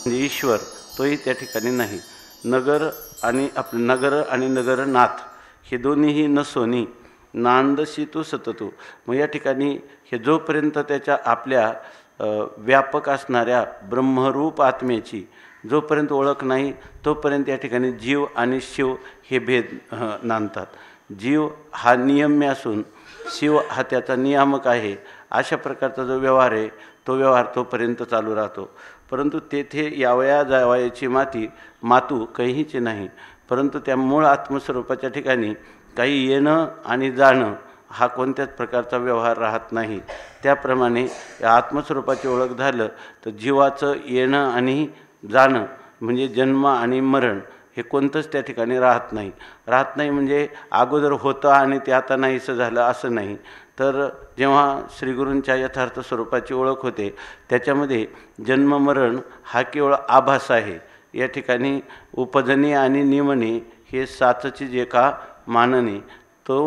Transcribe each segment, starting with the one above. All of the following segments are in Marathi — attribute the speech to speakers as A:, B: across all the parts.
A: म्हणजे ईश्वर तोही त्या ठिकाणी नाही. नगर आणि नगरनाथ हे दोन्हीही नसोनी नांदशी तू सततू. मग या ठिकाणी हे जोपर्यंत त्याच्या आपल्या व्यापक असणाऱ्या ब्रह्मरूप आत्म्याची जोपर्यंत ओळख नाही तोपर्यंत या ठिकाणी जीव आणि शिव हे भेद नांदतात. जीव हा नियम्य असून शिव हा त्याचा नियामक आहे. अशा प्रकारचा जो व्यवहार आहे तो व्यवहार तोपर्यंत चालू राहतो. परंतु तेथे यावया जावयाची मातू काहीची नाही. परंतु त्या मूळ आत्मस्वरूपाच्या ठिकाणी काही येणं आणि जाणं हा कोणत्याच प्रकारचा व्यवहार राहत नाही. त्याप्रमाणे या आत्मस्वरूपाची ओळख झालं तर जीवाचं येणं आणि जाणं म्हणजे जन्म आणि मरण हे कोणतंच त्या ठिकाणी राहत नाही म्हणजे अगोदर होतं आणि ते आता नाहीसं झालं असं नाही. तर जेव्हा श्रीगुरूंच्या यथार्थ स्वरूपाची ओळख होते त्याच्यामध्ये जन्ममरण हा केवळ आभास आहे. या ठिकाणी उपजनी आणि निमणे हे साचची जे का मानणे तो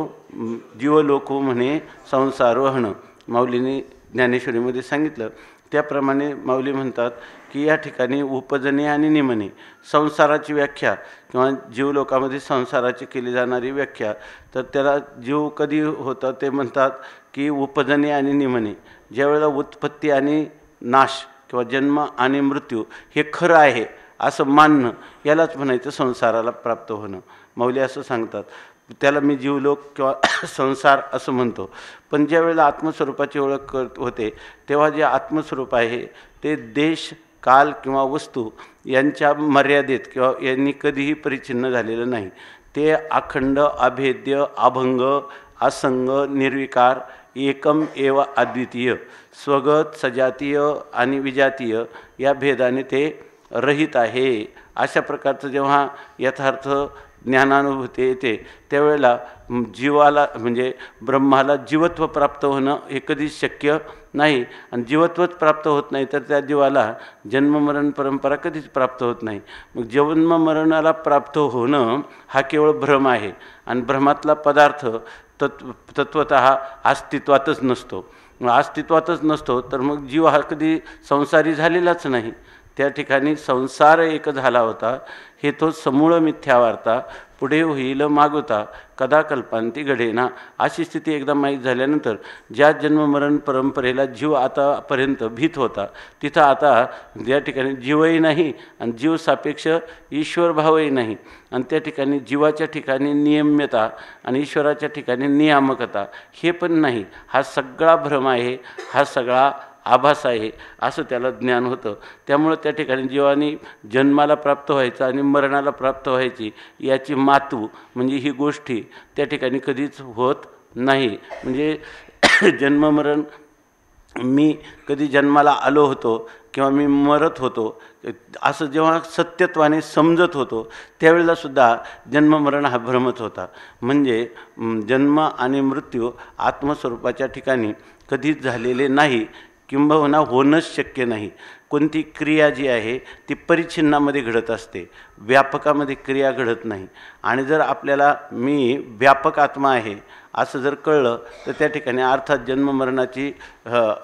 A: जीवलोक म्हणे संसारोहण माऊलीने ज्ञानेश्वरीमध्ये सांगितलं. त्याप्रमाणे माऊली म्हणतात की या ठिकाणी उपजनी आणि निमणे संसाराची व्याख्या किंवा जीवलोकामध्ये संसाराची केली जाणारी व्याख्या तर त्याला जीव कधी होतं ते म्हणतात की उपजनी आणि निमणे ज्यावेळेला उत्पत्ती आणि नाश किंवा जन्म आणि मृत्यू हे खरं आहे असं मानणं यालाच म्हणायचं संसाराला प्राप्त होणं. माऊली असं सांगतात. त्याला मी जीवलोक किंवा संसार असं म्हणतो. पण ज्या वेळेला आत्मस्वरूपाची ओळख होते तेव्हा जे आत्मस्वरूप आहे ते देश काल किंवा वस्तू यांच्या मर्यादेत किंवा यांनी कधीही परिच्छिन्न झालेलं नाही. ते अखंड अभेद्य अभंग असंग निर्विकार एकम एव अद्वितीय स्वगत सजातीय आणि विजातीय या भेदाने ते रहित आहे. अशा प्रकारचं जेव्हा यथार्थ ज्ञानानुभूती येते त्यावेळेला जीवाला म्हणजे ब्रह्माला जीवत्व प्राप्त होणं हे कधीच शक्य नाही. आणि जीवत्वच प्राप्त होत नाही तर त्या जीवाला जन्ममरण परंपरा कधीच प्राप्त होत नाही. मग जन्ममरणाला प्राप्त होणं हा केवळ भ्रम आहे. आणि भ्रमातला पदार्थ तत्वतः अस्तित्वातच नसतो. अस्तित्वातच नसतो तर मग जीव हा कधी संसारी झालेलाच नाही. त्या ठिकाणी संसार एक झाला होता हे तो समूळ मिथ्या वार्ता पुढे होईल मागवता कदा कल्पांती घडेना. अशी स्थिती एकदा माहीत झाल्यानंतर ज्या जन्ममरण परंपरेला जीव आतापर्यंत भीत होता तिथं आता या ठिकाणी जीवही नाही आणि जीव सापेक्ष ईश्वरभावही नाही. आणि त्या ठिकाणी जीवाच्या ठिकाणी नियम्यता आणि ईश्वराच्या ठिकाणी नियामकता हे पण नाही. हा सगळा भ्रम आहे, हा सगळा आभास आहे असं त्याला ज्ञान होतं. त्यामुळं त्या ठिकाणी जीवाने जन्माला प्राप्त व्हायचं आणि मरणाला प्राप्त व्हायची याची मातू म्हणजे ही गोष्टी त्या ठिकाणी कधीच होत नाही. म्हणजे जन्ममरण मी कधी जन्माला आलो होतो किंवा मी मरत होतो असं जेव्हा सत्यत्वाने समजत होतो त्यावेळेलासुद्धा जन्ममरण हा भ्रमच होता. म्हणजे जन्म आणि मृत्यू आत्मस्वरूपाच्या ठिकाणी कधीच झालेले नाही किंबहुना होणंच शक्य नाही. कोणती क्रिया जी आहे ती परिच्छिन्नामध्ये घडत असते, व्यापकामध्ये क्रिया घडत नाही. आणि जर आपल्याला मी व्यापक आत्मा आहे असं जर कळलं तर त्या ठिकाणी अर्थात जन्ममरणाची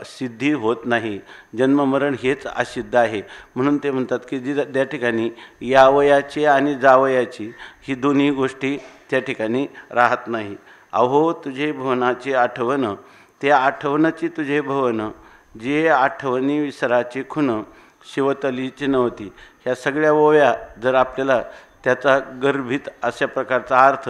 A: सिद्धी होत नाही. जन्ममरण हेच असिद्ध आहे. म्हणून ते म्हणतात की जी त्या ठिकाणी यावयाची आणि जावयाची ही दोन्ही गोष्टी त्या ठिकाणी राहत नाही. अहो तुझे भुवनाची आठवण ते आठवणाची तुझे भवन जे आठवणी विसराची खुन शिवतलीची नव्हती. ह्या सगळ्या ओव्या जर आपल्याला त्याचा गर्भित अशा प्रकारचा अर्थ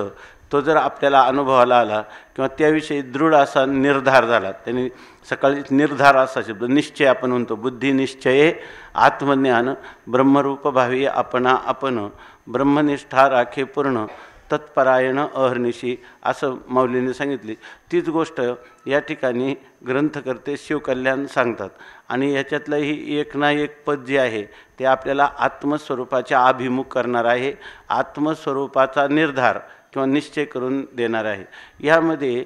A: तो जर आपल्याला अनुभवाला आला किंवा त्याविषयी दृढ असा निर्धार झाला. त्यांनी सकाळी निर्धार असा शब्द निश्चय आपण म्हणतो बुद्धी निश्चये आत्मज्ञान ब्रह्मरूप भावी आपणा आपण ब्रह्मनिष्ठा राखे पूर्ण तत्परायण अहर्निशी असं माऊलीने सांगितली. तीच गोष्ट या ठिकाणी ग्रंथकर्ते शिवकल्याण सांगतात. आणि याच्यातलंही एक ना एक पद जे आहे ते आपल्याला आत्मस्वरूपाच्या अभिमुख करणार आहे, आत्मस्वरूपाचा निर्धार किंवा निश्चय करून देणार आहे. यामध्ये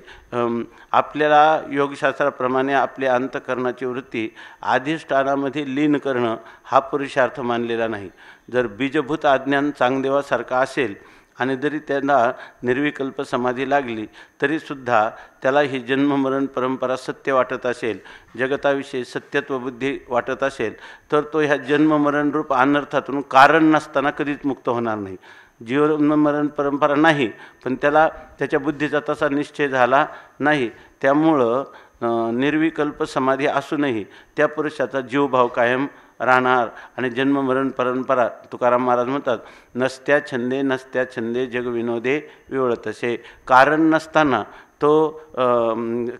A: आपल्याला योगशास्त्राप्रमाणे आपल्या अंतःकरणाची वृत्ती अधिष्ठानामध्ये लीन करणं हा पुरुषार्थ मानलेला नाही. जर बीजभूत अज्ञान चांगदेवासारखा असेल आणि जरी त्यांना निर्विकल्प समाधी लागली तरीसुद्धा त्याला ही जन्ममरण परंपरा सत्य वाटत असेल, जगताविषयी सत्यत्व बुद्धी वाटत असेल, तर तो ह्या जन्ममरणरूप अनर्थातून कारण नसताना कधीच मुक्त होणार नाही. जीवनमरण परंपरा नाही, पण त्याला त्याच्या बुद्धीचा तसा निश्चय झाला नाही. त्यामुळं निर्विकल्प समाधी असूनही त्या पुरुषाचा जीवभाव कायम राहणार. आणि जन्ममरण परंपरा तुकाराम महाराज म्हणतात, नसत्या छंदे जग विनोदे विवळतसे. कारण नसताना तो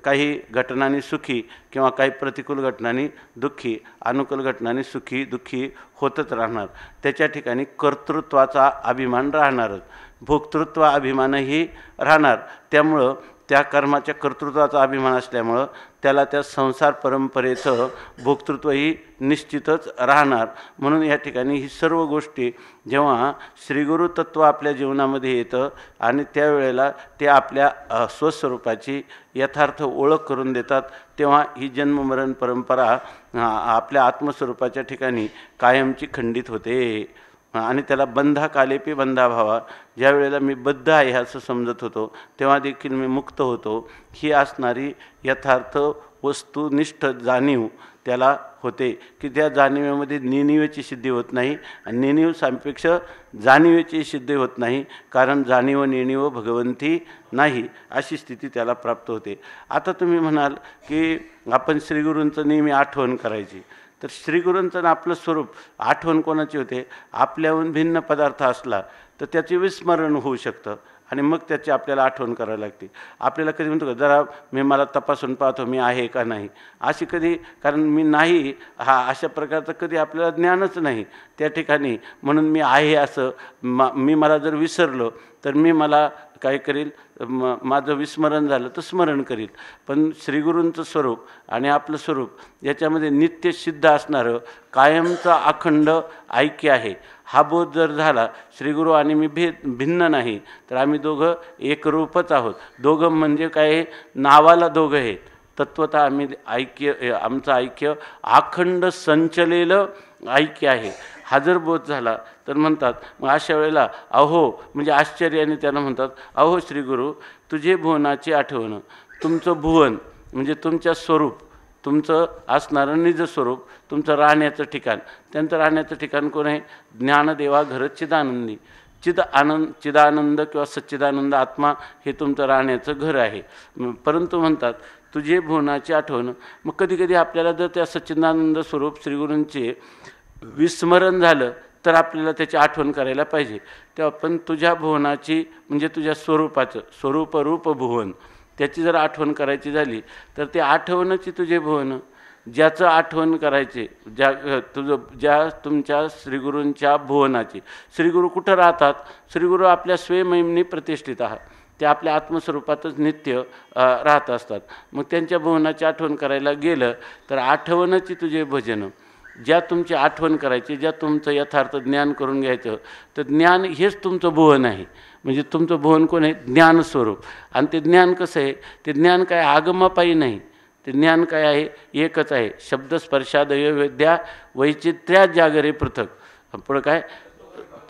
A: काही घटनांनी सुखी किंवा काही प्रतिकूल घटनांनी दुःखी, अनुकूल घटनांनी सुखी दुःखी होतच राहणार. त्याच्या ठिकाणी कर्तृत्वाचा अभिमान राहणारच, भोक्तृत्व अभिमानही राहणार. त्यामुळं त्या कर्माच्या कर्तृत्वाचा अभिमान असल्यामुळं त्याला त्या संसार परंपरेचं भोक्तृत्वही निश्चितच राहणार. म्हणून या ठिकाणी ही सर्व गोष्टी जेव्हा श्रीगुरु तत्त्व आपल्या जीवनामध्ये येतं आणि त्यावेळेला ते आपल्या स्वस्वरूपाची यथार्थ ओळख करून देतात, तेव्हा ही जन्ममरण परंपरा आपल्या आत्मस्वरूपाच्या ठिकाणी कायमची खंडित होते. आणि त्याला बंधाकालेपी बंधा भावा, ज्या वेळेला मी बद्ध आहे असं समजत होतो तेव्हा देखील मी मुक्त होतो, ही असणारी यथार्थ वस्तुनिष्ठ जाणीव त्याला होते. की त्या जाणीवेमध्ये नेणिवेची सिद्धी होत नाही आणि नेणीव सापेक्ष जाणीवेची सिद्धी होत नाही, कारण जाणीव नेणीव भगवंती नाही, अशी स्थिती त्याला प्राप्त होते. आता तुम्ही म्हणाल की आपण श्रीगुरूंचं नेहमी आठवण करायची, तर श्रीगुरूंचं आपलं स्वरूप आठवण कोणाची होते? आपल्याहून भिन्न पदार्थ असला तर त्याचे विस्मरण होऊ शकतं आणि मग त्याची आपल्याला आठवण करावी लागते. आपल्याला कधी म्हणतो का जरा मला तपासून पाहतो मी आहे का नाही, अशी कधी, कारण मी नाही हा अशा प्रकारचं कधी आपल्याला ज्ञानच नाही त्या ठिकाणी. म्हणून मी आहे असं मला जर विसरलो तर मी मला काय करील, माझं विस्मरण झालं तर स्मरण करील. पण श्रीगुरूंचं स्वरूप आणि आपलं स्वरूप याच्यामध्ये नित्य सिद्ध असणारं कायमचं अखंड ऐक्य आहे. हा बोध जर झाला, श्रीगुरू आणि मी भिन्न नाही, तर आम्ही दोघं एकरूपच आहोत. दोघं म्हणजे काय, नावाला दोघं आहेत, तत्वतः आम्ही ऐक्य, आमचं ऐक्य अखंड संचलेलं ऐक्य आहे. हा जर बोध झाला तर म्हणतात, मग अशा वेळेला अहो म्हणजे आश्चर्याने त्यांना म्हणतात, अहो श्रीगुरू तुझे भुवनाची आठवण, तुमचं भुवन म्हणजे तुमच्या स्वरूप, तुमचं असणारं निज स्वरूप, तुमचं राहण्याचं ठिकाण. त्यांचं राहण्याचं ठिकाण कोण आहे? ज्ञानदेवा घर चिदानंदी. चिदानंद किंवा सच्चिदानंद आत्मा हे तुमचं राहण्याचं घर आहे. परंतु म्हणतात तुझे भुवनाची आठवण. मग कधी कधी आपल्याला जर त्या सच्चिदानंद स्वरूप श्रीगुरूंचे विस्मरण झालं तर आपल्याला त्याची आठवण करायला पाहिजे. तेव्हा पण तुझ्या भुवनाची म्हणजे तुझ्या स्वरूपाचं स्वरूप रूप भुवन, त्याची जर आठवण करायची झाली तर ते आठवणची तुझे भुवन, ज्याचं आठवण करायचे, ज्या तुमच्या श्रीगुरूंच्या भुवनाची. श्रीगुरू कुठं राहतात? श्रीगुरू आपल्या स्वयंमहिमनी प्रतिष्ठित आहात, ते आपल्या आत्मस्वरूपातच नित्य राहत असतात. मग त्यांच्या भुवनाची आठवण करायला गेलं तर आठवणची तुझे भजन, ज्या तुमची आठवण करायची, ज्या तुमचं यथार्थ ज्ञान करून घ्यायचं, तर ज्ञान हेच तुमचं भुवन आहे. म्हणजे तुमचं भुवन कोण आहे? ज्ञानस्वरूप. आणि ते ज्ञान कसं आहे? ते ज्ञान काय आगमापायी नाही, ते ज्ञान काय आहे? एकच आहे. शब्द स्पर्शादय विद्या वैचित्र्या जागरे पृथक. पुढं काय?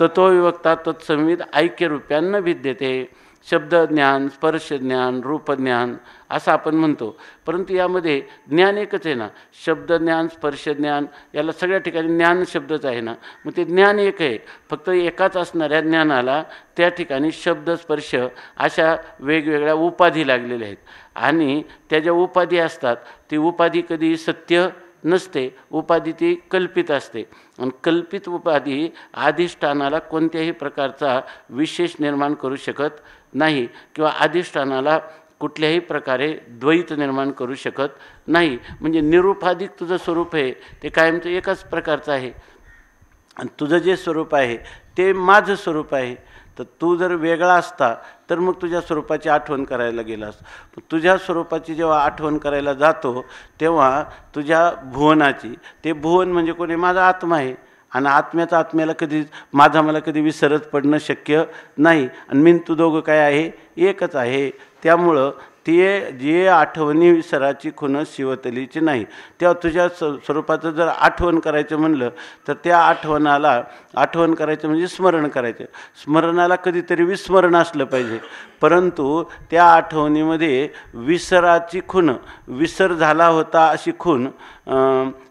A: तत्व विवक्ता तत्संविद ऐक्यरूप्यान्न भिद्यते. शब्दज्ञान, स्पर्शज्ञान, रूपज्ञान असं आपण म्हणतो, परंतु यामध्ये ज्ञान एकच आहे ना. शब्दज्ञान, स्पर्शज्ञान याला सगळ्या ठिकाणी ज्ञान शब्दच आहे ना. मग ते ज्ञान एक आहे, फक्त एकाच असणाऱ्या ज्ञानाला त्या ठिकाणी शब्द, स्पर्श अशा वेगवेगळ्या उपाधी लागलेल्या आहेत. आणि त्या ज्या उपाधी असतात ती उपाधी कधी सत्य नसते, उपाधी ती कल्पित असते. आणि कल्पित उपाधी अधिष्ठानाला कोणत्याही प्रकारचा विशेष निर्माण करू शकत नाही किंवा अधिष्ठानाला कुठल्याही प्रकारे द्वैत निर्माण करू शकत नाही. म्हणजे निरुपाधिक तुझं स्वरूप आहे ते कायमचं एकाच प्रकारचं आहे. आणि तुझं जे स्वरूप आहे ते माझं स्वरूप आहे. तर तू जर वेगळा असता तर मग तुझ्या स्वरूपाची आठवण करायला गेलास. तुझ्या स्वरूपाची जेव्हा आठवण करायला जातो तेव्हा तुझ्या भुवनाची, ते भुवन म्हणजे कोणी? माझा आत्मा आहे. आणि आत्म्याचा आत्म्याला कधी मला कधी विसरत पडणं शक्य नाही. आणि मी तू दोघं काय आहे? एकच आहे. त्यामुळं ती जी आठवणी विसराची खुण शिवतलीची नाही. तेव्हा तुझ्या स्वरूपाचं जर आठवण करायचं म्हणलं तर त्या आठवणाला आठवण करायचं म्हणजे स्मरण करायचं. स्मरणाला कधीतरी विस्मरण असलं पाहिजे, परंतु त्या आठवणीमध्ये विसराची खुण, विसर झाला होता अशी खूण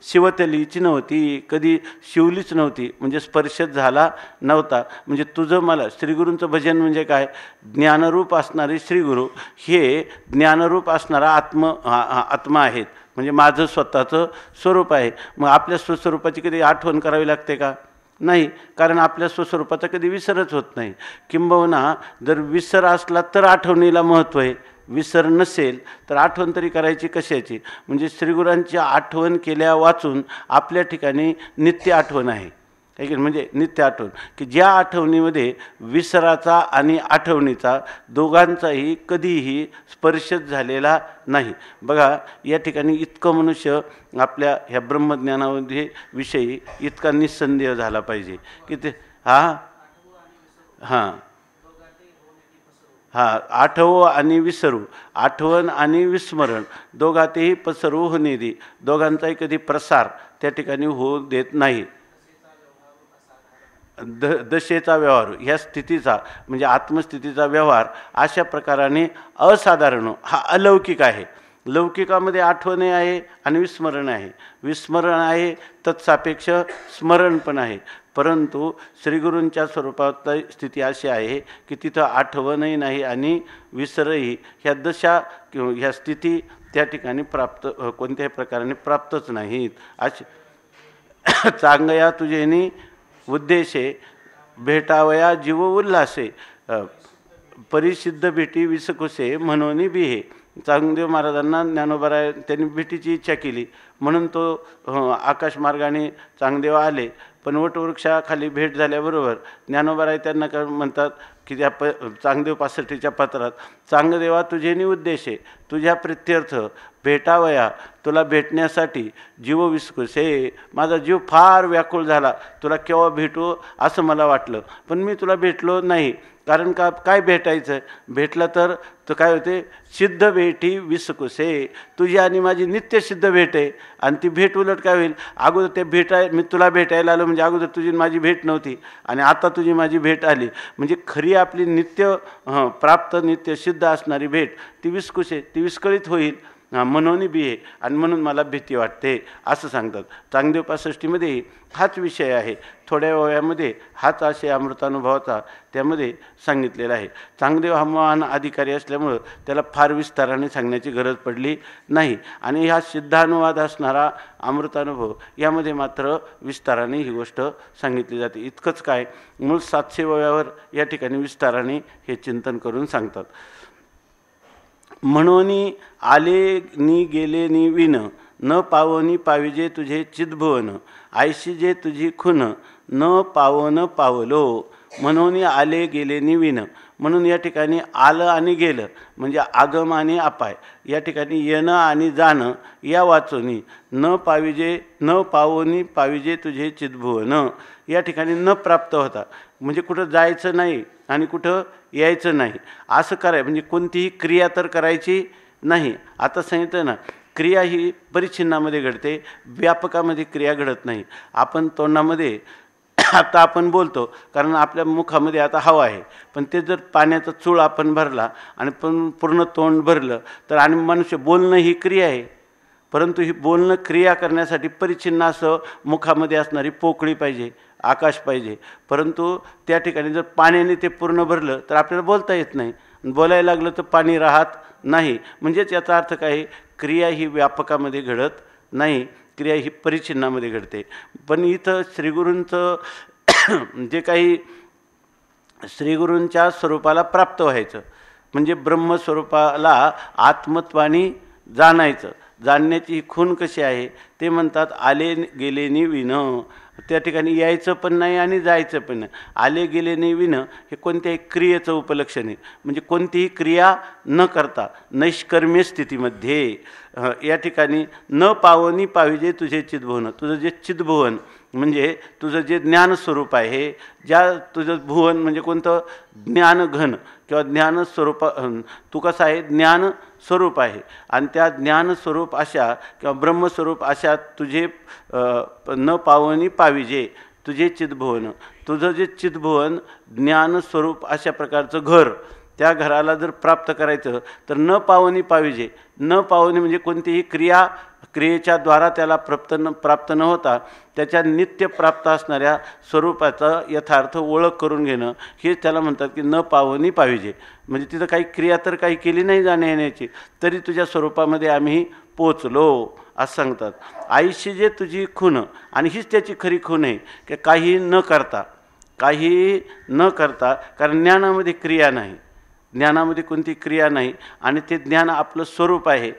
A: शिवतलीची नव्हती, कधी शिवलीच नव्हती, म्हणजे स्पर्शच झाला नव्हता. म्हणजे तुझं मला श्रीगुरूंचं भजन म्हणजे काय, ज्ञानरूप असणारे श्रीगुरू हे ज्ञानरूप असणारा आत्मा आहेत, म्हणजे माझं स्वतःचं स्वरूप आहे. मग आपल्या स्वस्वरूपाची कधी आठवण करावी लागते का? नाही, कारण आपल्या स्वस्वरूपाचा कधी विसरच होत नाही. किंबहुना जर विसर असला तर आठवणीला महत्त्व आहे, विसर नसेल तर आठवण तरी करायची कशाची. म्हणजे श्रीगुरांची आठवण केल्या वाचून आपल्या ठिकाणी नित्य आठवण आहे, की म्हणजे नित्य आठवण, की ज्या आठवणीमध्ये विसराचा आणि आठवणीचा दोघांचाही कधीही स्पर्शच झालेला नाही. बघा या ठिकाणी इतकं मनुष्य आपल्या ह्या ब्रह्मज्ञानामध्ये विषयी इतका निस्संदेह झाला पाहिजे की ते आठवो आणि विसरू, आठवण आणि विस्मरण दोघातेही पसरू होणे दे, दोघांचाही कधी प्रसार त्या ठिकाणी होऊ देत नाही. दशेचा व्यवहार, ह्या स्थितीचा म्हणजे आत्मस्थितीचा व्यवहार अशा प्रकाराने असाधारण हा अलौकिक आहे. लौकिकामध्ये आठवणे आहे आणि विस्मरण आहे, विस्मरण आहे तत्सापेक्ष स्मरण पण आहे. परंतु श्रीगुरूंच्या स्वरूपात स्थिती अशी आहे की तिथं आठवणही नाही आणि विसरही, ह्या दशा किंवा ह्या स्थिती त्या ठिकाणी प्राप्त कोणत्याही प्रकाराने प्राप्तच नाहीत. अशी चांगया तुझेनी उद्देशे भेटावया जीव उल्हासे, परिसिद्ध भेटी विसकुसे म्हणून बिहे. चांगदेव महाराजांना ज्ञानोबराय त्यांनी भेटीची इच्छा केली म्हणून तो आकाशमार्गाने चांगदेव आले. पण वटवृक्षाखाली भेट झाल्याबरोबर ज्ञानोबराय त्यांना म्हणतात की त्या चांगदेव 65च्या पत्रात, चांगदेवा तुझेनी उद्देशे, तुझ्या प्रित्यर्थ भेटावया, तुला भेटण्यासाठी जीव विस्कुसे, माझा जीव फार व्याकुळ झाला, तुला केव्हा भेटू असं मला वाटलं, पण मी तुला भेटलो नाही. कारण का, काय भेटायचं, भेटलं तर काय होते, सिद्ध भेटी विसकुसे, तुझी आणि माझी नित्य सिद्ध भेट आहे. आणि ती भेट उलट काय होईल, अगोदर ते मी तुला भेटायला आलो म्हणजे अगोदर तुझी माझी भेट नव्हती आणि आता तुझी माझी भेट आली, म्हणजे खरी आपली नित्य प्राप्त नित्य सिद्ध असणारी भेट ती विस्कुसे, ती विस्कळीत होईल म्हणून बी आहे. आणि म्हणून मला भीती वाटते असं सांगतात. चांगदेव 65मध्ये हाच विषय आहे. थोड्या वयामध्ये हाच आशय अमृतानुभवाचा त्यामध्ये सांगितलेला आहे. चांगदेव हा महान अधिकारी असल्यामुळं त्याला फार विस्ताराने सांगण्याची गरज पडली नाही. आणि हा सिद्धानुवाद असणारा अमृतानुभव यामध्ये मात्र विस्ताराने ही गोष्ट सांगितली जाते. इतकंच काय, मूळ 700व्यावर या ठिकाणी विस्ताराने हे चिंतन करून सांगतात. म्हणून आले नि गेले नि विन, न पावनी पाविजे तुझे चिद्भुवन, आयशी जे तुझी खुन, न पावन पावलो. म्हणून आले गेले नि विन, म्हणून या ठिकाणी आलं आणि गेलं म्हणजे आगम आणि अपाय, या ठिकाणी येणं आणि जाणं या वाचोनी, न पाविजे न पावनी पाविजे तुझे चिद्भुवन, या ठिकाणी न प्राप्त होता म्हणजे कुठं जायचं नाही आणि कुठं यायचं नाही असं कराय, म्हणजे कोणतीही क्रिया तर करायची नाही. आता सांगितलं ना, क्रिया ही परिच्छिन्नामध्ये घडते, व्यापकामध्ये क्रिया घडत नाही. आपण तोंडामध्ये आता आपण बोलतो कारण आपल्या मुखामध्ये आता हवा आहे, पण ते जर पाण्याचा चूळ आपण भरला आणि पण पूर्ण तोंड भरलं तर, आणि मनुष्य बोलणं ही क्रिया आहे, परंतु ही बोलणं क्रिया करण्यासाठी परिच्छिन्न असं मुखामध्ये असणारी पोकळी पाहिजे, आकाश पाहिजे. परंतु त्या ठिकाणी जर पाण्याने ते पूर्ण भरलं तर आपल्याला बोलता येत नाही, बोलायला लागलं तर पाणी राहत नाही. म्हणजेच याचा अर्थ काय, क्रिया ही व्यापकामध्ये घडत नाही, क्रिया ही परिच्छिन्नामध्ये घडते. पण इथं श्रीगुरूंचं जे काही श्रीगुरूंच्या स्वरूपाला प्राप्त व्हायचं म्हणजे ब्रह्मस्वरूपाला आत्मत्वानी जाणायचं, जाणण्याची ही खूण कशी आहे ते म्हणतात, आले गेले नि विन. त्या ठिकाणी यायचं पण नाही आणि जायचं पण नाही. आले गेले नि विन हे कोणत्याही क्रियेचं उपलक्षण आहे, म्हणजे कोणतीही क्रिया न करता नैष्कर्म्य स्थितीमध्ये या ठिकाणी न पावनी पाविजे तुझे चिद्भुवन, तुझं जे चिद्भुवन म्हणजे तुझं जे ज्ञानस्वरूप आहे, ज्या तुझं भुवन म्हणजे कोणतं ज्ञानघन किंवा ज्ञानस्वरूप, तू कसं आहे ज्ञानस्वरूप आहे आणि त्या ज्ञानस्वरूप अशा किंवा ब्रह्मस्वरूप अशा तुझे न पावनी पाविजे तुझे चिदभुवन, तुझं जे चिदभुवन ज्ञानस्वरूप अशा प्रकारचं घर, त्या घराला जर प्राप्त करायचं तर न पावनी पाविजे, न पावनी म्हणजे कोणतीही क्रियेच्या द्वारा त्याला प्राप्त न होता त्याच्या नित्य प्राप्त असणाऱ्या स्वरूपाचा यथार्थ ओळख करून घेणं, हे त्याला म्हणतात की न पावनी पाविजे. म्हणजे तिथं काही क्रिया तर काही केली नाही जाण्या येण्याची, तरी तुझ्या स्वरूपामध्ये आम्ही पोचलो असं सांगतात. आईशी जे तुझी खून, आणि हीच त्याची खरी खून आहे की काही न करता, कारण ज्ञानामध्ये क्रिया नाही, ज्ञानामध्ये कोणती क्रिया नाही आणि ते ज्ञान आपलं स्वरूप आहे.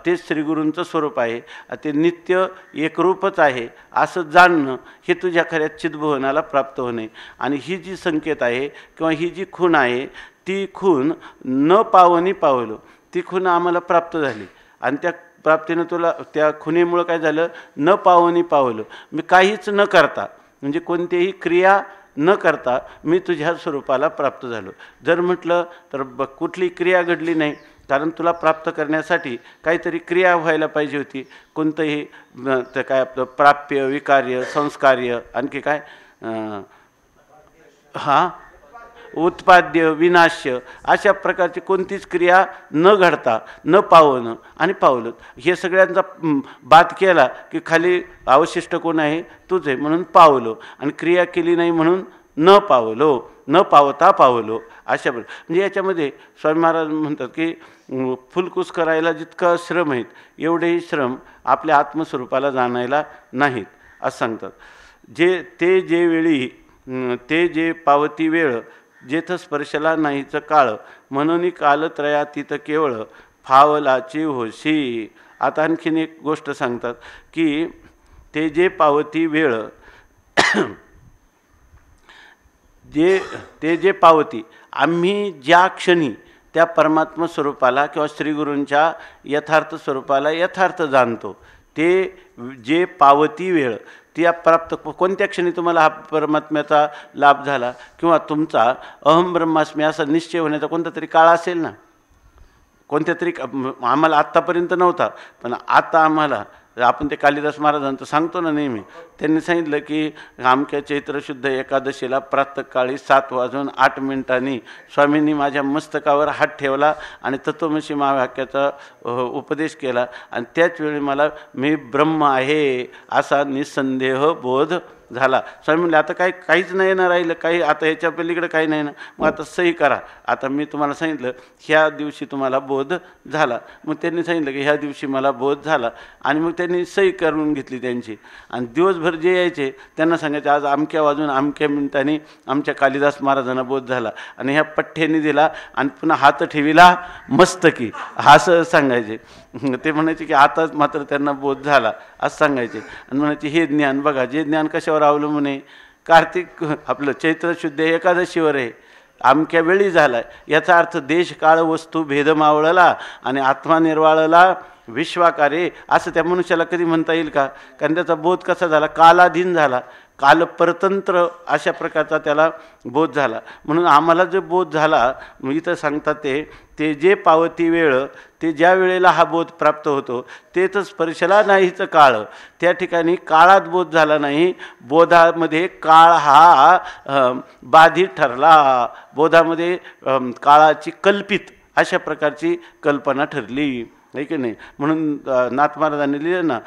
A: तेच श्रीगुरूंचं स्वरूप आहे, ते नित्य एकरूपच आहे असं जाणणं, हे तुझ्या खऱ्या चिदभुवनाला प्राप्त होणे. आणि ही जी संकेत आहे किंवा ही जी खूण आहे, ती खूण न पावनी पावलो, ती खूण आम्हाला प्राप्त झाली आणि त्या प्राप्तीनं तुला त्या खुणेमुळं काय झालं, न पावनी पावलं. मी काहीच न करता म्हणजे कोणतीही क्रिया न करता मी तुझ्या स्वरूपाला प्राप्त झालो. जर म्हटलं तर कुठली क्रिया घडली नाही, कारण तुला प्राप्त करण्यासाठी काहीतरी क्रिया व्हायला पाहिजे होती. कोणतंही ते काय आपलं प्राप्य, विकार्य, संस्कार्य, आणखी काय उत्पाद्य, विनाश्य, अशा प्रकारची कोणतीच क्रिया न घडता न पावणं आणि पावलं, हे सगळ्यांचा बाद केला की खाली अवशिष्ट कोण आहे, तूच आहे, म्हणून पावलो. आणि क्रिया केली नाही म्हणून न पावलो, न पावता पावलो. अशा म्हणजे याच्यामध्ये स्वामी महाराज म्हणतात की फुलकूस करायला जितका श्रम आहेत एवढेही श्रम आपल्या आत्मस्वरूपाला जाणायला नाहीत असं सांगतात. ते जे पावती वेळ जेथ स्पर्शला नाहीचं काळ, म्हणून कालत्रयातीत केवळ फावलाची होशी. आता आणखीन एक गोष्ट सांगतात की ते जे पावती वेळ जे पावती आम्ही ज्या क्षणी त्या परमात्मा स्वरूपाला किंवा श्रीगुरूंच्या यथार्थ स्वरूपाला यथार्थ जाणतो, ते जे पावती वेळ ती प्राप्त कोणत्या क्षणी तुम्हाला हा परमात्म्याचा लाभ झाला किंवा तुमचा अहम ब्रह्मास्मी असा निश्चय होण्याचा कोणता तरी काळ असेल ना, कोणत्या तरी. आम्हाला आत्तापर्यंत नव्हता, पण आता आम्हाला, आपण ते कालिदास महाराजांचं सांगतो ना नेहमी, त्यांनी सांगितलं की आमच्या चैत्रशुद्ध एकादशीला प्रातःकाळी 7:08 स्वामींनी माझ्या मस्तकावर हात ठेवला आणि तत्वमसी महावाक्याचा उपदेश केला आणि त्याच वेळी मला मी ब्रह्म आहे असा निसंदेह बोध झाला. स्वामी म्हणले आता काहीच नाही ना राहिलं, काही आता ह्याच्या पलीकडे काही नाही ना, मग आता सही करा. आता मी तुम्हाला सांगितलं ह्या दिवशी तुम्हाला बोध झाला, मग त्यांनी सांगितलं की ह्या दिवशी मला बोध झाला आणि मग त्यांनी सही करून घेतली त्यांची. आणि दिवसभर जे यायचे त्यांना सांगायचे आज अमक्या वाजून अमक्या मिनिटांनी आमच्या कालिदास महाराजांना बोध झाला आणि ह्या पठ्ठ्याने दिला आणि पुन्हा हात ठेविला मस्तकी असं सांगायचे. ते म्हणायचे की आता मात्र त्यांना बोध झाला असं सांगायचे आणि म्हणायचे हे ज्ञान बघा, जे ज्ञान कशावर अवलंबून आहे, कार्तिक आपलं चैत्र शुद्ध एकादशीवर आहे, अमक्या वेळी झाला. याचा अर्थ देश काळ वस्तू भेद मावळला आणि आत्मा निर्वाळला विश्वाकारे असं त्या मनुष्याला कधी म्हणता येईल का? कारण त्याचा बोध कसा झाला, कालाधीन झाला, कालपरतंत्र अशा प्रकारचा त्याला बोध झाला. म्हणून आम्हाला जो बोध झाला इथं सांगतात ते जे पावती वेळ, ते ज्या वेळेला हा बोध प्राप्त होतो तेच स्पर्शला नाहीचं काळ, त्या ठिकाणी काळात बोध झाला नाही, बोधामध्ये काळ हा बाधित ठरला, बोधामध्ये काळाची कल्पित अशा प्रकारची कल्पना ठरली, आहे की नाही. म्हणून नाथ महाराजांनी लिहिलं ना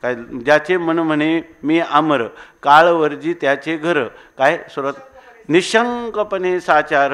A: काय, ज्याचे मन म्हणे मी अमर, काळवर्जी त्याचे घर, काय सुरुवात, निशंकपणे साचार,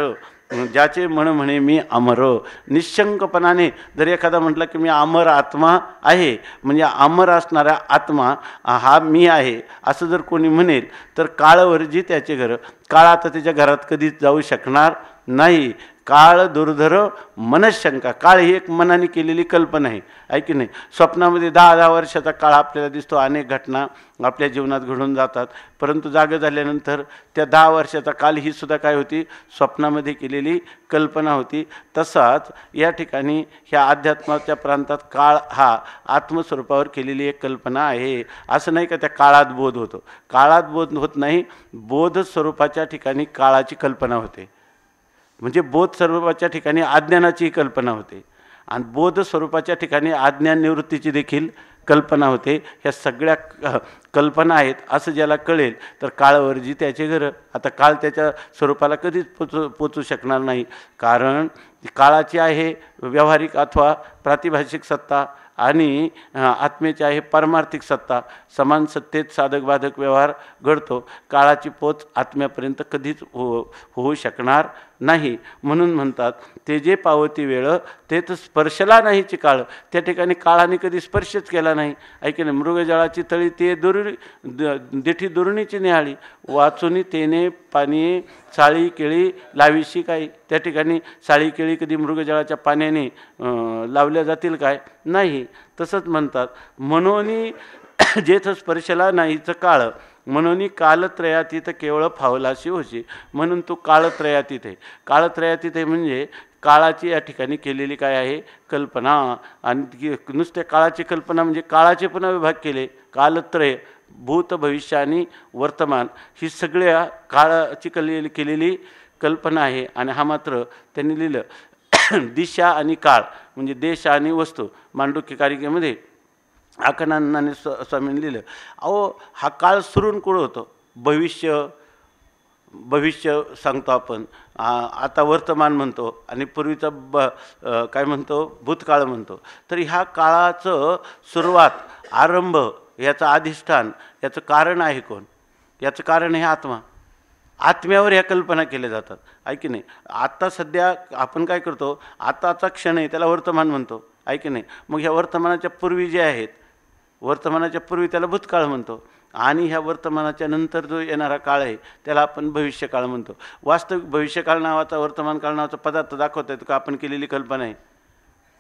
A: ज्याचे मन म्हणे मी अमर, निशंकपणाने जर एखादा म्हटलं की मी अमर आत्मा आहे, म्हणजे अमर असणारा आत्मा हा मी आहे असं जर कोणी म्हणेल तर काळवर्जी त्याचे घर, काळ आता त्याच्या घरात कधीच जाऊ शकणार नाही, काळ दुर्धर मनशंका. काळ ही एक मनाने केलेली कल्पना आहे की नाही. स्वप्नामध्ये 10-10 वर्षाचा काळ आपल्याला दिसतो, अनेक घटना आपल्या जीवनात घडून जातात, परंतु जागे झाल्यानंतर त्या 10 वर्षाचा काल ही सुद्धा काय होती, स्वप्नामध्ये केलेली कल्पना होती. तसाच या ठिकाणी ह्या अध्यात्माच्या प्रांतात काळ हा आत्मस्वरूपावर केलेली एक कल्पना आहे. असं नाही का त्या काळात बोध होतो, काळात बोध होत नाही, बोध स्वरूपाच्या ठिकाणी काळाची कल्पना होते. म्हणजे बोध स्वरूपाच्या ठिकाणी अज्ञानाची कल्पना होते आणि बोध स्वरूपाच्या ठिकाणी अज्ञान निवृत्तीची देखील कल्पना होते. ह्या सगळ्या कल्पना आहेत असं ज्याला कळेल तर काळवर्जी त्याचे घरं. आता काळ त्याच्या स्वरूपाला कधीच पोचू शकणार नाही, कारण काळाची आहे व्यावहारिक अथवा प्रातिभाषिक सत्ता आणि आत्मेची आहे पारमार्थिक सत्ता. समान सत्तेत साधक बाधक व्यवहार घडतो. काळाची पोच आत्म्यापर्यंत कधीच होऊ शकणार नाही. म्हणून म्हणतात ते जे पावती वेळ ते तर स्पर्शला नाहीची काळ. त्या ठिकाणी काळाने कधी स्पर्शच केला नाही. ऐके ना, मृगजळाची तळी ते देठी दुरुणीची निहाळी, वाचुनी तेने पाणी साळी केळी लावीशी काय. त्या ठिकाणी साळी केळी कधी मृगजळाच्या पाण्याने लावल्या जातील काय, नाही. तसंच म्हणतात म्हणून जेथ स्पर्शला नाहीचं काळ, म्हणून कालत्रयातीत केवळ फावलाशी होशी. म्हणून तो काळत्रयातीत आहे. काळत्रयातीत आहे म्हणजे काळाची या ठिकाणी केलेली काय आहे कल्पना. आणि नुसत्या काळाची कल्पना म्हणजे काळाचे पुन्हा विभाग केले. कालत्रय भूत भविष्य आणि वर्तमान ही सगळ्या काळाची केलेली कल्पना आहे. आणि हा मात्र त्यांनी लिहिलं दिशा आणि काळ म्हणजे देश आणि वस्तू. मांडुक्य कारिकेमध्ये आखंडानंदाने स्वामींनी लिहिलं, अहो हा काळ सुरून कुठं होतो. भविष्य सांगतो आपण, आता वर्तमान म्हणतो आणि पूर्वीचा काय म्हणतो भूतकाळ म्हणतो. तर ह्या काळाचं सुरुवात आरंभ याचं अधिष्ठान याचं कारण आहे कोण, याचं कारण हे आत्मा. आत्म्यावर ह्या कल्पना केल्या जातात. ऐकी नाही. आत्ता सध्या आपण काय करतो, आताचा क्षण आहे त्याला वर्तमान म्हणतो. ऐकी नाही. मग ह्या वर्तमानाच्या पूर्वी जे आहेत, वर्तमानाच्या पूर्वी त्याला भूतकाळ म्हणतो आणि ह्या वर्तमानाच्या नंतर जो येणारा काळ आहे त्याला आपण भविष्यकाळ म्हणतो. वास्तविक भविष्यकाळ नावाचा वर्तमान काळ नावाचा पदार्थ दाखवता येतो का आपण केलेली कल्पना आहे.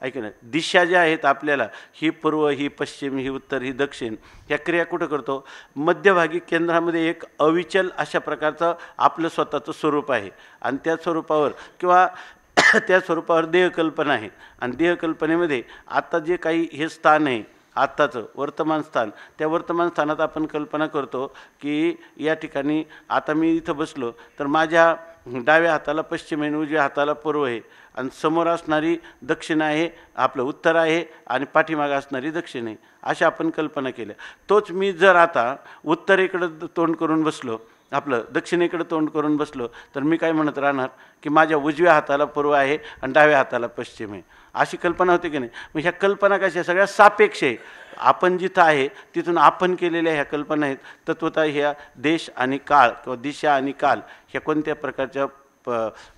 A: ऐका ना, दिशा ज्या आहेत आपल्याला, ही पूर्व, ही पश्चिम, ही उत्तर, ही दक्षिण, ह्या क्रिया कुठं करतो, मध्यभागी केंद्रामध्ये एक अविचल अशा प्रकारचं आपलं स्वतःचं स्वरूप आहे आणि त्या स्वरूपावर किंवा त्या स्वरूपावर देहकल्पना आहे. आणि देहकल्पनेमध्ये आता जे काही हे स्थान आहे आत्ताचं वर्तमान स्थान, त्या वर्तमान स्थानात आपण कल्पना करतो की या ठिकाणी आता मी इथं बसलो तर माझ्या डाव्या हाताला पश्चिम आहे, उजव्या हाताला पूर्व आहे आणि समोर असणारी दक्षिण आहे, आपलं उत्तर आहे आणि पाठीमागं असणारी दक्षिण आहे, अशा आपण कल्पना केल्या. तोच मी जर आता उत्तरेकडं तोंड करून बसलो, आपलं दक्षिणेकडे तोंड करून बसलो, तर मी काय म्हणत राहणार की माझ्या उजव्या हाताला पूर्व आहे आणि डाव्या हाताला पश्चिम आहे, अशी कल्पना होते की नाही. मग ह्या कल्पना कशा सगळ्या सापेक्ष आहे. आपण जिथं आहे तिथून आपण केलेल्या ह्या कल्पना आहेत. तत्वतः ह्या देश आणि काळ किंवा दिशा आणि काल ह्या कोणत्या प्रकारच्या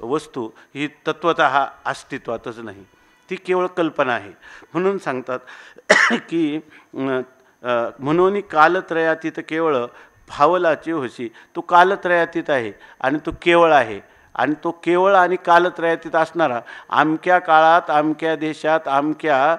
A: वस्तू ही तत्वतः अस्तित्वातच नाही, ती केवळ कल्पना आहे. म्हणून सांगतात की म्हणून कालत्रयातीत केवळ फावलाची होशी. तो कालत्रयातीत आहे आणि तो केवळ आहे आणि तो केवळ आणि कालत्रयातीत असणारा अमक्या काळात अमक्या देशात अमक्या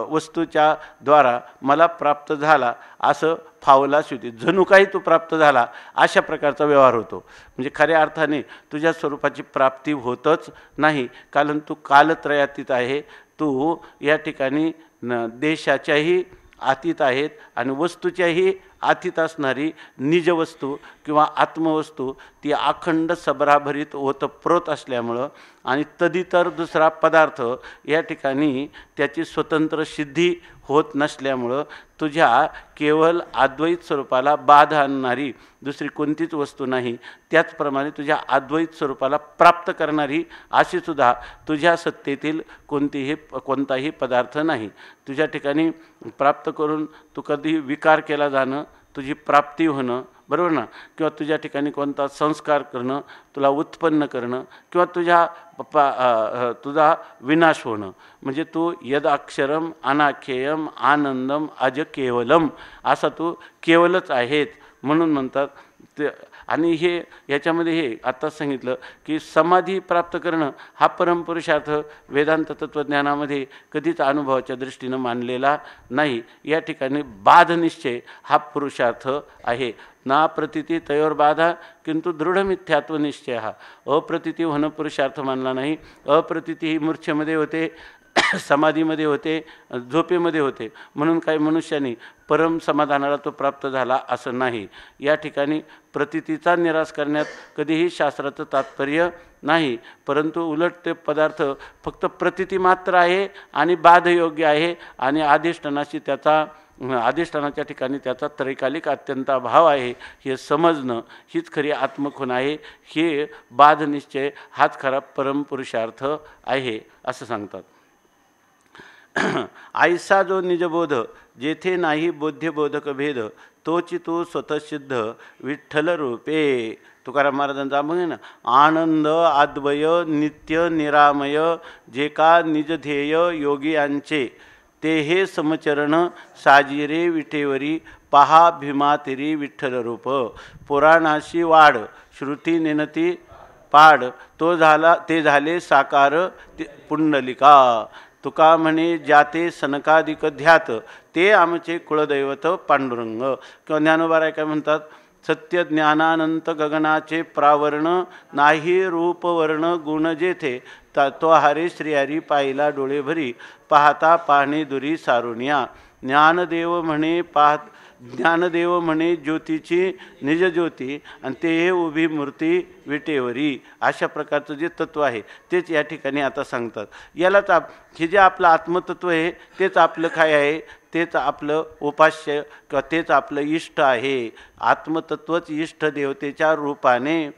A: वस्तूच्या द्वारा मला प्राप्त झाला असं फावलाच होती. जणू काही तो प्राप्त झाला अशा प्रकारचा व्यवहार होतो. म्हणजे खऱ्या अर्थाने तुझ्या स्वरूपाची प्राप्ती होतच नाही, कारण तू कालत्रयातीत आहे. तू या ठिकाणी देशाच्याही अतीत आहेत आणि वस्तूच्याही अतीत असणारी निजवस्तू किंवा आत्मवस्तू ती अखंड सबराभरीत ओतप्रोत असल्यामुळं आणि तदितर दुसरा पदार्थ या ठिकाणी त्याची स्वतंत्र सिद्धी होत नसल्यामुळं तुझ्या केवळ अद्वैत स्वरूपाला बाधा आणणारी दुसरी कोणतीच वस्तू नाही. त्याचप्रमाणे तुझ्या अद्वैत स्वरूपाला प्राप्त करणारी अशी सुद्धा तुझ्या सत्तेतील कोणताही पदार्थ नाही. तुझ्या ठिकाणी प्राप्त करून तू कधी विकार केला जाणं, तुझी प्राप्ती होणं, बरोबर ना, किंवा तुझ्या ठिकाणी कोणता संस्कार करणं, तुला उत्पन्न करणं किंवा तुझा विनाश होणं, म्हणजे तू यद अक्षरम अनाख्येयम आनंदम अज केवलम असा तू केवलच आहेस. म्हणून म्हणतात ते आणि हे याच्यामध्ये हे आत्ताच सांगितलं की समाधी प्राप्त करणं हा परमपुरुषार्थ वेदांत तत्त्वज्ञानामध्ये कधीच अनुभवाच्या दृष्टीनं मानलेला नाही. या ठिकाणी बाधनिश्चय हा पुरुषार्थ आहे. ना प्रतीती तयोर बाधा किंतु दृढ मिथ्यात्व निश्चय हा. अप्रतीती होणं पुरुषार्थ मानला नाही. अप्रतीती ही मूर्छेमध्ये होते, समाधीमध्ये होते, झोपेमध्ये होते, म्हणून काही मनुष्याने परम समाधानाला तो प्राप्त झाला असं नाही. या ठिकाणी प्रतीतीचा निराश करण्यात कधीही शास्त्राचं तात्पर्य नाही, परंतु उलट ते पदार्थ फक्त प्रतीती मात्र आहे आणि बाधयोग्य आहे आणि अधिष्ठानाच्या ठिकाणी त्याचा त्रैकालिक अत्यंत अभाव आहे हे समजणं हीच खरी आत्मखुण आहे. हे बाधनिश्चय हाच खरा परमपुरुषार्थ आहे असं सांगतात. आयसा जो निजबोध जेथे नाही बोध्यबोधक भेद तोची तो स्वतःसिद्ध विठ्ठल रूपे. तुकाराम महाराजांचा म्हणे ना, आनंद अद्वय नित्य निरामय जे का निजध्येय योगियांचे ते हे समचरण साजिरे विठेवरी पहा भीमातिरी विठ्ठल रूप. पुराणाशी वाढ श्रुती नेनती पाड ते झाले साकार पुंडलिका. तुका म्हणे जाते सनकादिक ध्यात ते आमचे कुळदैवत पांडुरंग. किंवा ज्ञानोबा काय म्हणतात, सत्य ज्ञानानंत गगनाचे प्रावरण नाही रूपवर्ण गुण जेथे तो हारे श्रीहरी पाहिला डोळे भरी पाहता पाहणे दुरी सारुनिया. ज्ञानदेव म्हणे ज्योतीची निज ज्योती आणि ते उभी मूर्ती विटेवरी. अशा प्रकारचं जे तत्व आहे तेच या ठिकाणी आता सांगतात. यालाच हे जे आपलं आत्मतत्व आहे तेच आपलं काय आहे, तेच आपलं उपास्य किंवा तेच आपलं इष्ट आहे. आत्मतत्वच इष्ट देवतेच्या रूपाने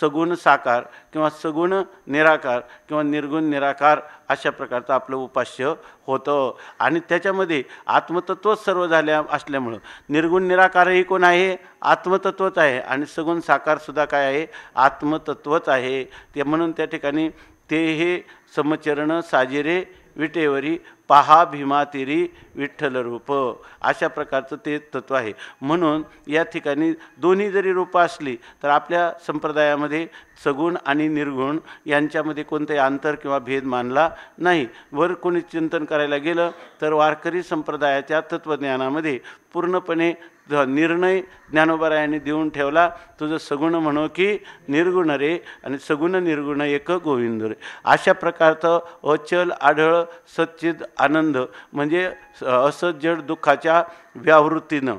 A: सगुण साकार किंवा सगुण निराकार किंवा निर्गुण निराकार अशा प्रकारचं आपलं उपास्य होतं. आणि त्याच्यामध्ये आत्मतत्वच सर्व झाल्या असल्यामुळं निर्गुण निराकारही कोण आहे, आत्मतत्वच आहे. आणि सगुण साकारसुद्धा काय आहे, आत्मतत्वच आहे. ते म्हणून त्या ठिकाणी ते हे समचरण साजिरे विटेवरी पहा भीमातिरी विठ्ठल रूप अशा प्रकारचं ते तत्व आहे. म्हणून या ठिकाणी दोन्ही जरी रूपं असली तर आपल्या संप्रदायामध्ये सगुण आणि निर्गुण यांच्यामध्ये कोणतेही अंतर किंवा भेद मानला नाही. वर कोणी चिंतन करायला गेलं तर वारकरी संप्रदायाच्या तत्त्वज्ञानामध्ये पूर्णपणे निर्णय ज्ञानोबरायांनी देऊन ठेवला, तुझं सगुण म्हणो की निर्गुण रे आणि सगुण निर्गुण एक गोविंद रे. अशा प्रकारचं अचल आढळ सच्चिद आनंद म्हणजे असज्जड दुःखाच्या व्यावृत्तीनं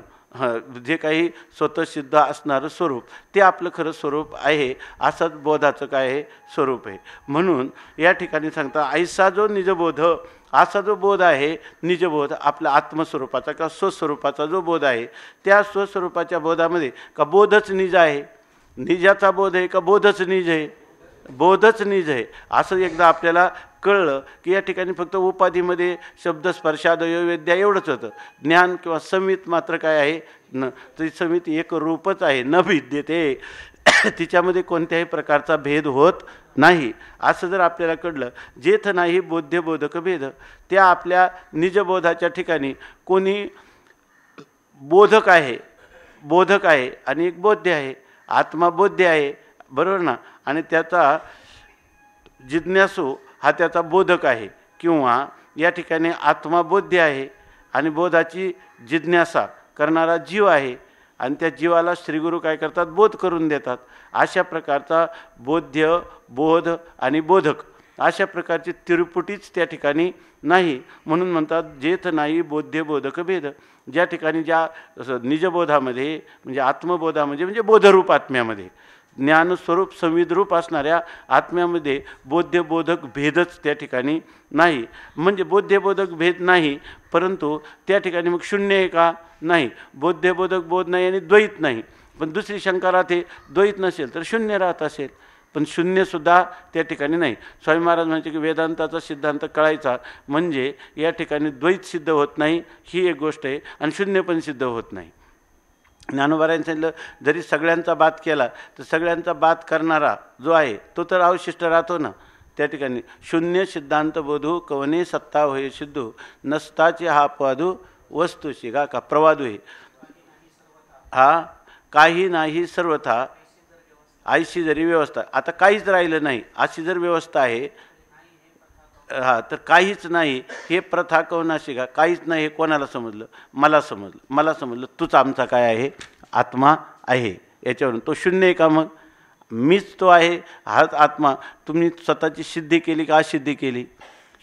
A: जे काही स्वतःसिद्ध असणारं स्वरूप ते आपलं खरं स्वरूप आहे. असंच बोधाचं काय आहे, स्वरूप आहे. म्हणून या ठिकाणी सांगता ऐसा जो निजबोध, असा जो बोध आहे निजबोध आपल्या आत्मस्वरूपाचा किंवा स्वस्वरूपाचा जो बोध आहे त्या स्वस्वरूपाच्या बोधामध्ये का बोधच निज आहे, निजाचा बोध आहे का बोधच निज आहे, बोधच निज आहे. असं एकदा आपल्याला कळलं की या ठिकाणी फक्त उपाधीमध्ये शब्द स्पर्शादयो वेद्या एवढंच होतं. ज्ञान किंवा समित मात्र काय आहे न, ती समित एक रूपच आहे, न भिद्यते, तिच्यामध्ये कोणत्याही प्रकारचा भेद होत नाही. असं जर आपल्याला कळलं, जेथ नाही बोध्यबोधक भेद, त्या आपल्या निजबोधाच्या ठिकाणी कोणी बोधक आहे आणि एक बोध्य आहे, आत्मा बोध्य आहे, बरोबर ना. आणि त्याचा जिज्ञासू हा त्याचा बोधक आहे, किंवा या ठिकाणी आत्मा बोध्य आहे आणि बोधाची जिज्ञासा करणारा जीव आहे आणि त्या जीवाला श्रीगुरू काय करतात, बोध करून देतात. अशा प्रकारचा बोध्य, बोध आणि बोधक अशा प्रकारची तिरुपुटीच त्या ठिकाणी नाही. म्हणून म्हणतात जेथ नाही बोध्य बोधक भेद. ज्या ठिकाणी ज्या निजबोधामध्ये म्हणजे आत्मबोधामध्ये म्हणजे बोधरूप आत्म्यामध्ये ज्ञानस्वरूप संविदरूप असणाऱ्या आत्म्यामध्ये बोध्यबोधक भेदच त्या ठिकाणी नाही. म्हणजे बोध्यबोधक भेद नाही, परंतु त्या ठिकाणी मग शून्य आहे का, नाही. बोध्यबोधक बोध नाही आणि द्वैत नाही. पण दुसरी शंका राहते, द्वैत नसेल तर शून्य राहत असेल, पण शून्यसुद्धा त्या ठिकाणी नाही. स्वामी महाराज म्हणायचे की वेदांताचा सिद्धांत कळायचा म्हणजे या ठिकाणी द्वैत सिद्ध होत नाही ही एक गोष्ट आहे आणि शून्य पण सिद्ध होत नाही. ज्ञानोबारायांनी सांगितलं, जरी सगळ्यांचा बात केला तर सगळ्यांचा बात करणारा जो आहे तो तर अवशिष्ट राहतो ना. त्या ठिकाणी शून्य सिद्धांत बोधू कवने सत्ता होय सिद्धू नसताचे हा पादू वस्तू शिगा का प्रवादू हे. हा काही नाही सर्वथा आयशी जरी व्यवस्था, आता काहीच राहिलं नाही अशी जर व्यवस्था आहे, हां, तर काहीच नाही हे प्रथा कवनाशी का, काहीच नाही हे कोणाला समजलं? मला समजलं. मला समजलं तूच आमचा काय आहे? आत्मा आहे. याच्यावरून तो शून्य आहे का? मग मीच तो आहे, हाच आत्मा. तुम्ही स्वतःची सिद्धी केली का असिद्धी केली?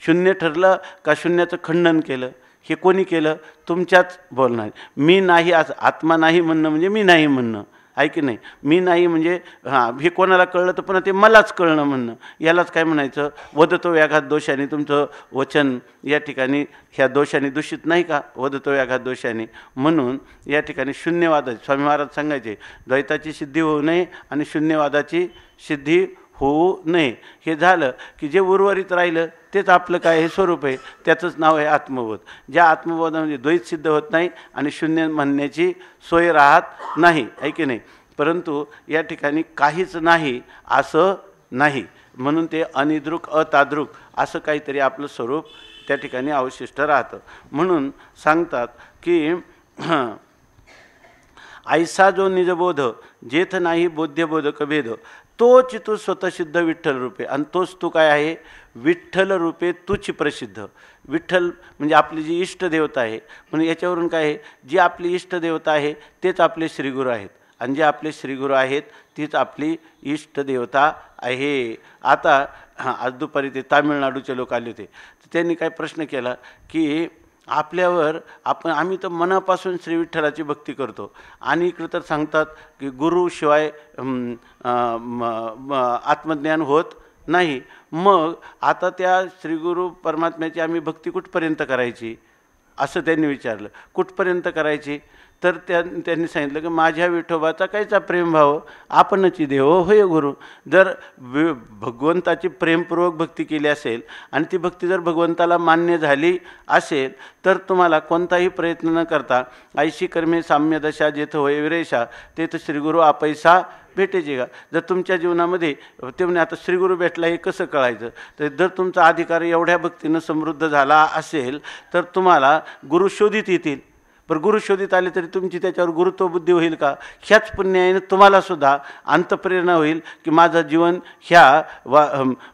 A: शून्य ठरलं का शून्याचं खंडन केलं? हे कोणी केलं? तुमच्याच बोलणार. मी नाही असं आत्मा नाही म्हणणं म्हणजे मी नाही म्हणणं आहे की नाही? मी नाही म्हणजे हां, हे कोणाला कळलं तर पुन्हा ते मलाच कळणं म्हणणं. यालाच काय म्हणायचं? वदतो व्याघात दोषाने. तुमचं वचन या ठिकाणी ह्या दोषाने दूषित नाही का? वदतो व्याघात दोषाने. म्हणून या ठिकाणी शून्यवादाची स्वामी महाराज सांगायचे, द्वैताची सिद्धी होऊ नये आणि शून्यवादाची सिद्धी होऊ नये. हे झालं की जे उर्वरित राहिलं तेच आपलं काय हे स्वरूप आहे, त्याचंच नाव आहे आत्मबोध. ज्या आत्मबोधामध्ये द्वैत सिद्ध होत नाही आणि शून्य म्हणण्याची सोय राहत नाही, आहे की नाही? परंतु या ठिकाणी काहीच नाही असं नाही, म्हणून ते अनिद्रुक अताद्रुक असं काहीतरी आपलं स्वरूप त्या ठिकाणी अवशिष्ट राहतं. म्हणून सांगतात की ऐसा जो निजबोध जेथ नाही बोध्यबोधक भेद, तोच तू स्वतःसिद्ध विठ्ठल रूपे. आणि तोच तू काय आहे? विठ्ठल रूपे तूच प्रसिद्ध. विठ्ठल म्हणजे आपली जी इष्टदेवता आहे. म्हणून याच्यावरून काय आहे? जी आपली इष्टदेवता आहे तेच आपले श्रीगुरू आहेत, आणि जे आपले श्रीगुरू आहेत तीच आपली इष्टदेवता आहे. आता आज दुपारी ते तामिळनाडूचे लोक आले होते, तर त्यांनी काय प्रश्न केला की आपल्यावर आम्ही तर मनापासून श्री विठ्ठलाची भक्ती करतो, आणि इकडं तर सांगतात की गुरुशिवाय आत्मज्ञान होत नाही. मग आता त्या श्रीगुरू परमात्म्याची आम्ही भक्ती कुठपर्यंत करायची असं त्यांनी विचारलं. कुठपर्यंत करायची? तर त्यांनी सांगितलं की माझ्या विठोबाचा कायचा प्रेमभाव, आपणची देव होय गुरु. जर भगवंताची प्रेमपूर्वक भक्ती केली असेल आणि ती भक्ती जर भगवंताला मान्य झाली असेल तर तुम्हाला कोणताही प्रयत्न न करता ऐशी कर्मे साम्य दशा जेथ होय विरेशा तेथ श्रीगुरू आपैसा भेटेचे का. जर तुमच्या जीवनामध्ये ते म्हणे आता श्रीगुरू भेटला हे कसं कळायचं? तर जर तुमचा अधिकार एवढ्या भक्तीनं समृद्ध झाला असेल तर तुम्हाला गुरु शोधित येतील. पण गुरु शोधित आले तरी तुमची त्याच्यावर गुरुत्वबुद्धी होईल का? ह्याच पुण्याने तुम्हालासुद्धा अंतप्रेरणा होईल की माझं जीवन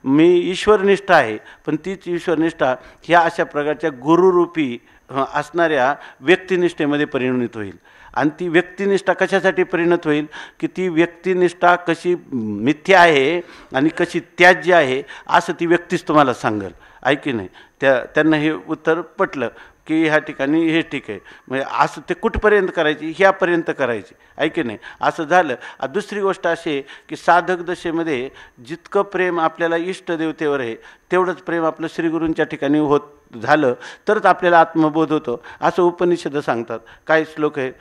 A: मी ईश्वरनिष्ठ आहे, पण तीच ईश्वरनिष्ठा ह्या अशा प्रकारच्या गुरुरूपी असणाऱ्या व्यक्तिनिष्ठेमध्ये परिणित होईल. आणि ती व्यक्तिनिष्ठा कशासाठी परिणत होईल? की ती व्यक्तिनिष्ठा कशी मिथ्या आहे आणि कशी त्याज्य आहे असं ती व्यक्तीच तुम्हाला सांगेल, आहे की नाही? त्यांना हे उत्तर पटलं की ह्या ठिकाणी हे ठीक आहे. म्हणजे असं ते कुठपर्यंत करायची? ह्यापर्यंत करायची, आहे की नाही? असं झालं. दुसरी गोष्ट अशी आहे की साधक दशेमध्ये जितकं प्रेम आपल्याला इष्टदेवतेवर आहे तेवढंच प्रेम आपलं श्रीगुरूंच्या ठिकाणी होत झालं तरच आपल्याला आत्मबोध होतो असं उपनिषद सांगतात. काही श्लोक आहे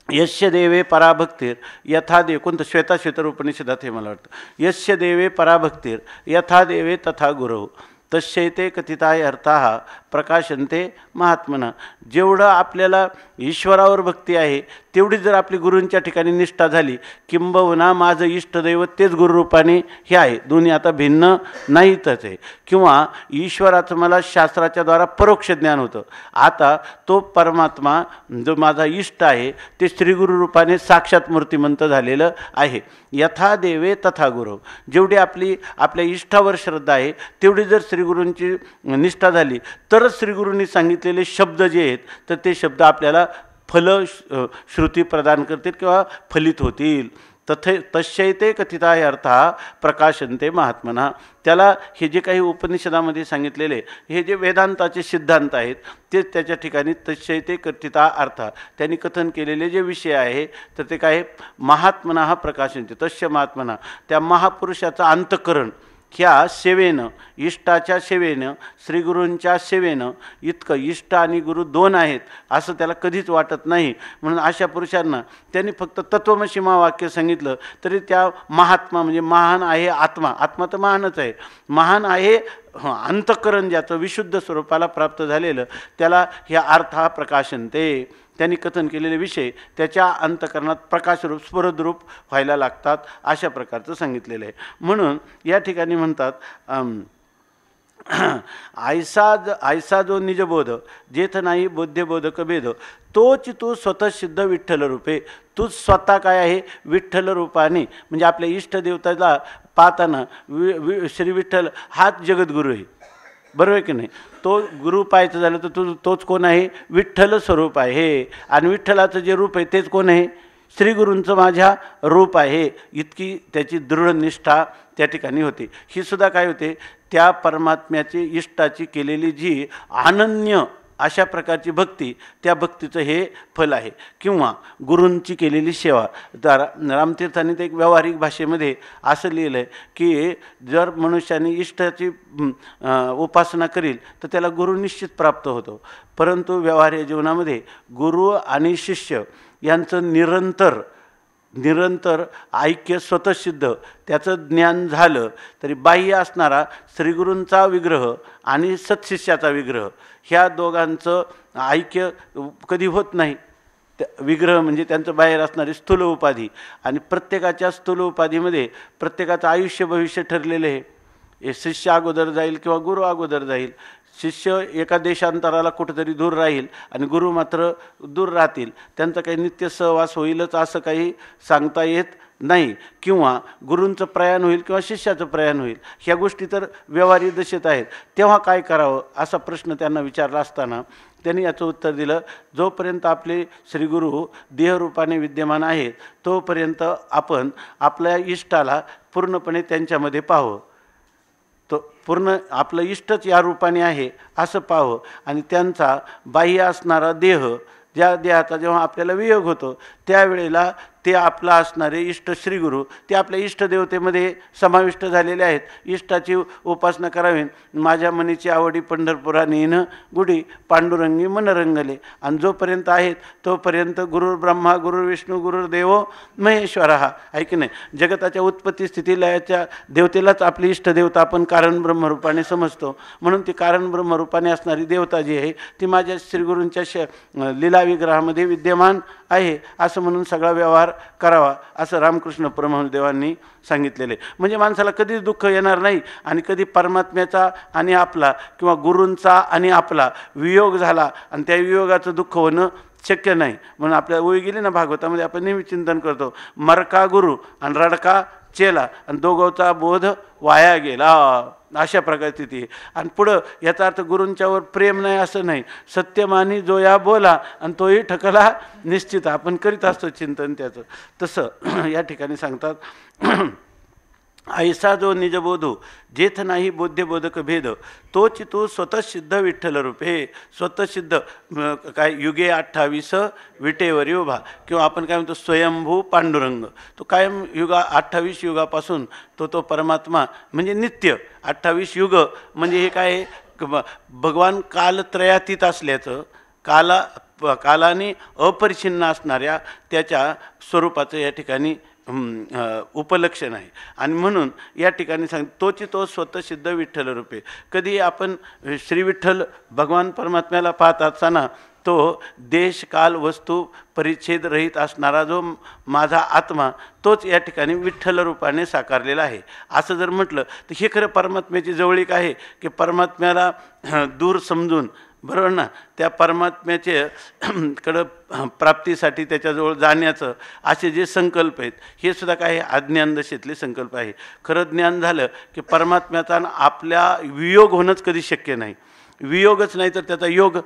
A: यस्य देवे पराभक्तीर यथा देव, कोणतं श्वेताश्वेतर उपनिषदात हे मला वाटतं. यस्य देवे पराभक्तीर यथा देवे तथा गुरु तस्यैते कथिताय अर्थाः प्रकाशन्ते महात्मना. जेवढं आपल्याला ईश्वरावर भक्ती आहे तेवढी जर आपली गुरूंच्या ठिकाणी निष्ठा झाली, किंबहुना माझं इष्टदैवत तेच गुरुरूपाने हे आहे, दोन्ही आता भिन्न नाहीतच आहे. किंवा ईश्वराचं मला शास्त्राच्या द्वारा परोक्ष ज्ञान होतं. आता तो परमात्मा जो माझा इष्ट आहे ते श्रीगुरुरूपाने साक्षात मूर्तिमंत झालेलं आहे. यथा देवे तथा गुरु. जेवढी आपल्या इष्टावर श्रद्धा आहे तेवढी जर श्रीगुरूंची निष्ठा झाली तरच श्रीगुरूंनी सांगितलेले शब्द जे आहेत तर ते शब्द आपल्याला श्रुती प्रदान करतील किंवा फलित होतील. तस्यैते कथिताय अर्थाः प्रकाशन्ते महात्मना. त्याला हे जे काही उपनिषदामध्ये सांगितलेले हे जे वेदांताचे सिद्धांत आहेत ते त्याच्या ठिकाणी तस्यैते कथिता अर्थ त्यांनी कथन केलेले जे विषय आहे तर ते काय? महात्मना हा प्रकाशन्ते. तस्य महात्मना, त्या महापुरुषाचं अंतःकरण ह्या सेवेनं, इष्टाच्या सेवेनं, श्रीगुरूंच्या सेवेनं, इतकं इष्ट आणि गुरु दोन आहेत असं त्याला कधीच वाटत नाही. म्हणून अशा पुरुषांना त्यांनी फक्त तत्वमसी वाक्य सांगितलं तरी त्या महात्मा म्हणजे महान आहे आत्मा. आत्मा तर महानच आहे. महान आहे अंतःकरण ज्याचं विशुद्ध स्वरूपाला प्राप्त झालेलं त्याला ह्या अर्था प्रकाशनते. त्यांनी कथन केलेले विषय त्याच्या अंतःकरणात प्रकाशरूप स्फुरद्रूप व्हायला लागतात अशा प्रकारचं सांगितलेलं आहे. म्हणून या ठिकाणी म्हणतात आयसा जो निजबोध जेथ नाही बोध्यबोधक भेद, तोच तू स्वतः सिद्ध विठ्ठल रूपे. तूच स्वतः काय आहे विठ्ठल रूपाने, म्हणजे आपल्या इष्टदेवताला पाहताना श्री विठ्ठल हाच जगद्गुरू आहे, बरोबर आहे की नाही. तो गुरु पाहायचं झालं तर तोच कोण आहे, विठ्ठल स्वरूप आहे. आणि विठ्ठलाचं जे रूप आहे तेच कोण आहे, श्रीगुरूंचं माझ्या रूप आहे. इतकी त्याची दृढ निष्ठा त्या ठिकाणी होते. ही सुद्धा काय होते, त्या परमात्म्याची इष्टाची केलेली जी अनन्य अशा प्रकारची भक्ती, त्या भक्तीचं हे फल आहे. किंवा गुरूंची केलेली सेवा. तर रामतीर्थांनी ते एक व्यावहारिक भाषेमध्ये असं लिहिलं आहे की जर मनुष्याने इष्टाची उपासना करील तर त्याला गुरु निश्चित प्राप्त होतो. परंतु व्यवहार्य जीवनामध्ये गुरु आणि शिष्य यांचं निरंतर ऐक्य स्वतःसिद्ध त्याचं ज्ञान झालं तरी बाह्य असणारा श्रीगुरूंचा विग्रह आणि सत्शिष्याचा विग्रह ह्या दोघांचं ऐक्य कधी होत नाही. विग्रह म्हणजे त्यांचं बाहेर असणारी स्थूल उपाधी, आणि प्रत्येकाच्या स्थूल उपाधीमध्ये प्रत्येकाचं आयुष्य भविष्य ठरलेले आहे. हे शिष्य अगोदर जाईल किंवा गुरु अगोदर जाईल. शिष्य एका देशांतराला कुठेतरी दूर राहील आणि गुरु मात्र दूर राहतील. त्यांचा काही नित्य सहवास होईलच असं काही सांगता येत नाही. किंवा गुरूंचं प्रयाण होईल किंवा शिष्याचं प्रयाण होईल. ह्या गोष्टी तर व्यवहारी दशेत आहेत. तेव्हा काय करावं असा प्रश्न त्यांना विचारला असताना त्यांनी याचं उत्तर दिलं, जोपर्यंत आपले श्रीगुरू देहरूपाने विद्यमान आहेत तोपर्यंत आपण आपल्या इष्टाला पूर्णपणे त्यांच्यामध्ये पाहावं. तो पूर्ण आपलं इष्टच या रूपाने आहे असं पाहावं. आणि त्यांचा बाह्य असणारा देह, ज्या देहाचा जेव्हा आपल्याला वियोग होतो त्यावेळेला ते आपला असणारे इष्ट श्रीगुरू ते आपल्या इष्टदेवतेमध्ये समाविष्ट झालेले आहेत. इष्टाची उपासना करावी. माझ्या मनीची आवडी पंढरपुरा नेन गुढी पांडुरंगी मन रंगले. आणि जोपर्यंत आहेत तोपर्यंत गुरुर ब्रह्मा गुरुर विष्णू गुरुर देवो महेश्वर हा आहे की नाही. जगताच्या उत्पत्ती स्थिती लयाच्या देवतेलाच आपली इष्टदेवता आपण कारण ब्रह्मरूपाने समजतो. म्हणून ती कारण ब्रह्मरूपाने असणारी देवता जी आहे ती माझ्या श्रीगुरूंच्या लीला विग्रहामध्ये विद्यमान आहे असं म्हणून सगळा व्यवहार करावा असं रामकृष्ण परमहंसदेवांनी सांगितलेले. म्हणजे माणसाला कधीच दुःख येणार नाही आणि कधी परमात्म्याचा आणि आपला किंवा गुरूंचा आणि आपला वियोग झाला आणि त्या वियोगाचं दुःख होणं शक्य नाही. म्हणून आपल्या ओळी गेली ना भागवतामध्ये आपण नेहमी चिंतन करतो, मरका गुरु आणि रडका चेला आणि दोघांचा बोध वाया गेला, अशा प्रकारची ती. आणि पुढं याचा अर्थ गुरूंच्यावर प्रेम नाही असं नाही. सत्यमानी जो या बोला आणि तोही ठकला निश्चित. आपण करीत असतो चिंतन त्याचं. तसं या ठिकाणी सांगतात, ऐसा जो निजबोधू जेथ नाही बोध्यबोधक भेद, तोच तू स्वतः सिद्ध विठ्ठल रूप. हे स्वतः सिद्ध काय युगे 28 विटेवर उभा, किंवा आपण काय म्हणतो स्वयंभू पांडुरंग. तो कायम 28 युगापासून तो परमात्मा म्हणजे नित्य. 28 युग म्हणजे हे काय, भगवान कालत्रयातीत असल्याचं, कालाने अपरिच्छिन्न असणाऱ्या त्याच्या स्वरूपाचं या ठिकाणी उपलक्षण आहे. आणि म्हणून या ठिकाणी तोची तो स्वतः सिद्ध विठ्ठल रूपे. कधी आपण श्री विठ्ठल भगवान परमात्म्याला पाहत असताना तो देश काल वस्तू परिच्छेद रहित असणारा जो माझा आत्मा तोच या ठिकाणी विठ्ठल रूपाने साकारलेला आहे असं जर म्हटलं तर हे खरं परमात्म्याची जवळीक आहे की परमात्म्याला दूर समजून, बरोबर ना, त्या परमात्म्याचे कडं प्राप्तीसाठी त्याच्याजवळ जाण्याचं असे जे संकल्प आहेत हे सुद्धा काही अज्ञान दशेतले संकल्प आहे. खरं ज्ञान झालं की परमात्म्याचा आपल्या वियोग होणंच कधी शक्य नाही. वियोगच नाही तर त्याचा योग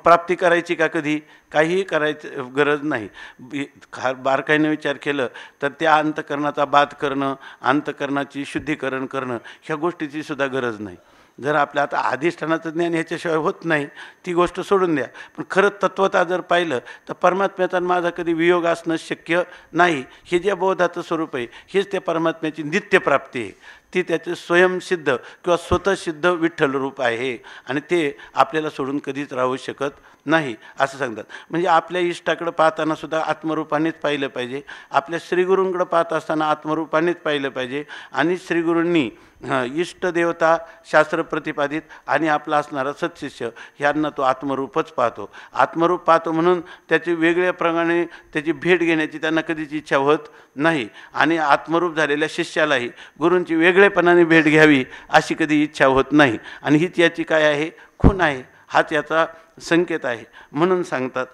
A: प्राप्ती करायची का कधी, काहीही करायचं गरज नाही. बारकाईने विचार केलं तर त्या अंतकरणाचा बाध करणं, अंतकरणाची शुद्धीकरण करणं ह्या गोष्टीची सुद्धा गरज नाही. जर आपल्या आता अधिष्ठानाचं ज्ञान ह्याच्याशिवाय होत नाही ती गोष्ट सोडून द्या. पण खरं तत्वता जर पाहिलं तर परमात्म्याचा माझा कधी वियोग असणं शक्य नाही. हे जे बोधाचं स्वरूप आहे हेच त्या परमात्म्याची नित्यप्राप्ती आहे. ती त्याचे स्वयंसिद्ध किंवा स्वतःसिद्ध विठ्ठल रूप आहे आणि ते आपल्याला सोडून कधीच राहू शकत नाही असं सांगतात. म्हणजे आपल्या इष्टाकडं पाहताना सुद्धा आत्मरूपानेच पाहिलं पाहिजे. आपल्या श्रीगुरूंकडं पाहत असताना आत्मरूपानेच पाहिलं पाहिजे. आणि श्रीगुरूंनी इष्टदेवता शास्त्र प्रतिपादित आणि आपला असणारा सत्शिष्य ह्यांना तो आत्मरूपच पाहतो. आत्मरूप पाहतो म्हणून त्याची वेगळ्या प्रमाणे त्याची भेट घेण्याची त्यांना कधीच इच्छा होत नाही. आणि आत्मरूप झालेल्या शिष्यालाही गुरूंची वेगळी वेगळेपणाने भेट घ्यावी अशी कधी इच्छा होत नाही. आणि हीच याची काय आहे, खूण आहे, हाच याचा संकेत आहे म्हणून सांगतात.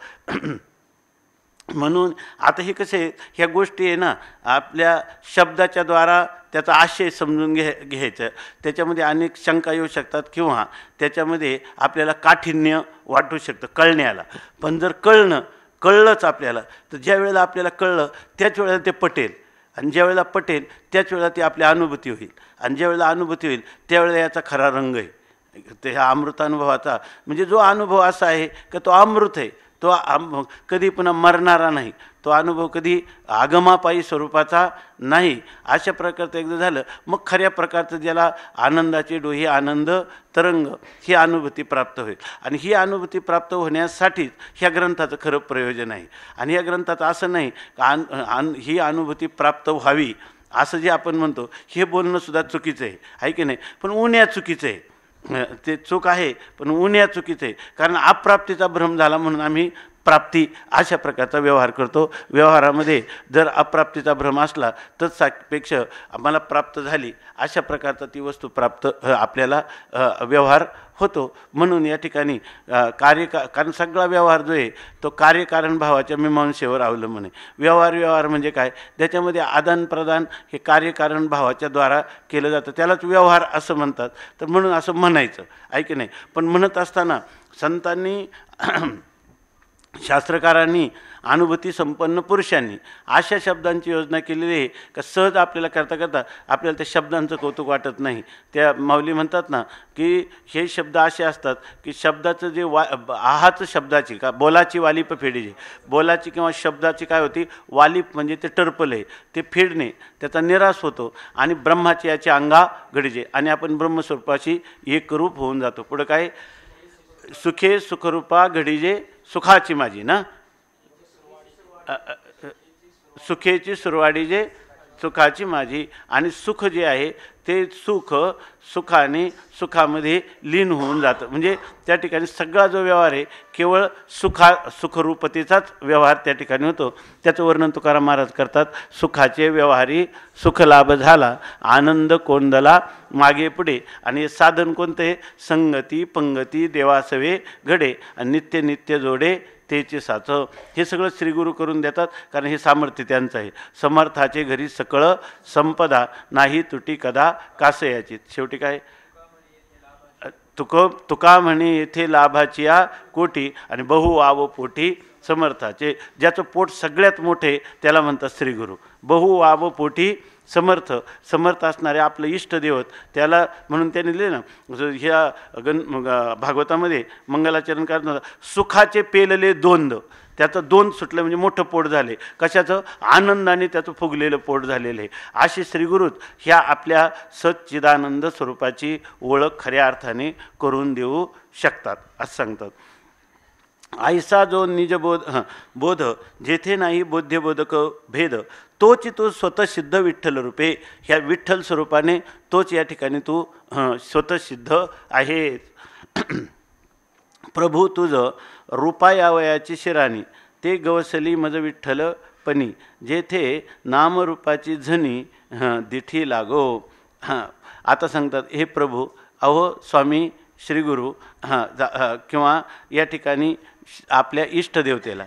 A: म्हणून आता हे कसे ह्या गोष्टी आहे ना, आपल्या शब्दाच्या द्वारा त्याचा आशय समजून घ्यायचं. त्याच्यामध्ये अनेक शंका येऊ शकतात किंवा त्याच्यामध्ये आपल्याला काठिण्य वाटू शकतं कळण्याला. पण जर कळलंच आपल्याला, तर ज्या वेळेला आपल्याला कळलं त्याच वेळेला ते पटेल, आणि ज्या वेळेला पटेल त्याच वेळेला ती आपली अनुभूती होईल, आणि ज्या वेळेला अनुभूती होईल त्यावेळेला याचा खरा रंग आहे. ते ह्या अमृतानुभवाचा म्हणजे जो अनुभव असा आहे की तो अमृत आहे, तो कधी पुन्हा मरणारा नाही, तो अनुभव कधी आगमापायी स्वरूपाचा नाही. अशा प्रकारचं एकदा झालं मग खऱ्या प्रकारचं ज्याला आनंदाचे डोही आनंद तरंग ही अनुभूती प्राप्त होईल. आणि ही अनुभूती प्राप्त होण्यासाठीच ह्या ग्रंथाचं खरं प्रयोजन आहे. आणि या ग्रंथाचं असं नाही ही अनुभूती प्राप्त व्हावी असं जे आपण म्हणतो हे बोलणंसुद्धा चुकीचं आहे की नाही. पण उण्या चुकीचं आहे, ते चूक आहे, पण उण्या चुकीचं आहे. कारण अप्राप्तीचा भ्रम झाला म्हणून आम्ही प्राप्ती अशा प्रकारचा व्यवहार करतो. व्यवहारामध्ये जर अप्राप्तीचा भ्रम असला तर सापेक्ष आम्हाला प्राप्त झाली अशा प्रकारचा ती वस्तू प्राप्त आपल्याला व्यवहार होतो. म्हणून या ठिकाणी कारण सगळा व्यवहार जो आहे तो कार्यकारण भावाच्या मीमांसेवर अवलंबून आहे. व्यवहार म्हणजे काय, त्याच्यामध्ये आदानप्रदान हे कार्यकारण भावाच्या द्वारा केलं जातं, त्यालाच व्यवहार असं म्हणतात. तर म्हणून असं म्हणायचं आहे की नाही. पण म्हणत असताना संतांनी शास्त्रकारांनी अनुभूती संपन्न पुरुषांनी अशा शब्दांची योजना केलेली आहे का सहज आपल्याला करता करता आपल्याला त्या शब्दांचं कौतुक वाटत नाही. त्या माऊली म्हणतात ना की हे शब्द असे असतात की शब्दाचं जे आहाच शब्दाची का बोलाची वालीप फेडीजे, बोलाची किंवा शब्दाची काय होती वालीप म्हणजे ते टर्पले, ते फेडणे, त्याचा निराश होतो आणि ब्रह्माची याची अंगा घडीजे आणि आपण ब्रह्मस्वरूपाशी एकरूप होऊन जातो. पुढं काय, सुखे सुखरूपा घडीजे सुखाची माझी ना, सुखेची सुरवाडी जे सुखाची माझी. आणि सुख जे आहे ते सुखाने सुखामध्ये लीन होऊन जातं. म्हणजे त्या ठिकाणी सगळा जो व्यवहार आहे केवळ सुखरूपतेचाच व्यवहार त्या ठिकाणी होतो. त्याचं वर्णन तुकाराम महाराज करतात, सुखाचे व्यवहारी सुख लाभ झाला, आनंद कोंदला मागे पुढे. आणि साधन कोणते, संगती पंगती देवासवे घडे आणि नित्य नित्य जोडे तेचे साच. हे सगळं श्रीगुरू करून देतात, कारण हे सामर्थ्य त्यांचं आहे. समर्थाचे घरी सकळ संपदा, नाही तुटी कदा कासयाची. शेवटी काय, तुका म्हणे येथे लाभाची या कोटी आणि बहु आव पोटी समर्थाचे. ज्याचं पोट सगळ्यात मोठे त्याला म्हणतात श्रीगुरू. बहु आव पोटी समर्थ असणारे आपलं इष्टदेवत त्याला, म्हणून त्यांनी लिहिले ना ह्या भागवतामध्ये मंगलाचरण करताना सुखाचे पेलले दोंद, त्याचं दोन सुटलं म्हणजे मोठं पोट झाले. कशाचं, आनंदाने त्याचं फुगलेलं पोट झालेलं आहे. असे श्रीगुरूच ह्या आपल्या सच्चिदानंद स्वरूपाची ओळख खऱ्या अर्थाने करून देऊ शकतात असं सांगतात. ऐसा जो निजबोध जेथे नाही बोध्यबोधक भेद, तोच तू स्वतः सिद्ध विठ्ठल रूपे. ह्या विठ्ठल स्वरूपाने तोच या ठिकाणी तू स्वतः सिद्ध आहे. प्रभू तुझं रूपा यावयाची शिराणी, ते गवसली मज विठ्ठल पणी, जेथे नामरूपाची झनी दिठी लागो. आता सांगतात, हे प्रभू, अहो स्वामी श्रीगुरू किंवा या ठिकाणी आपल्या इष्टदेवतेला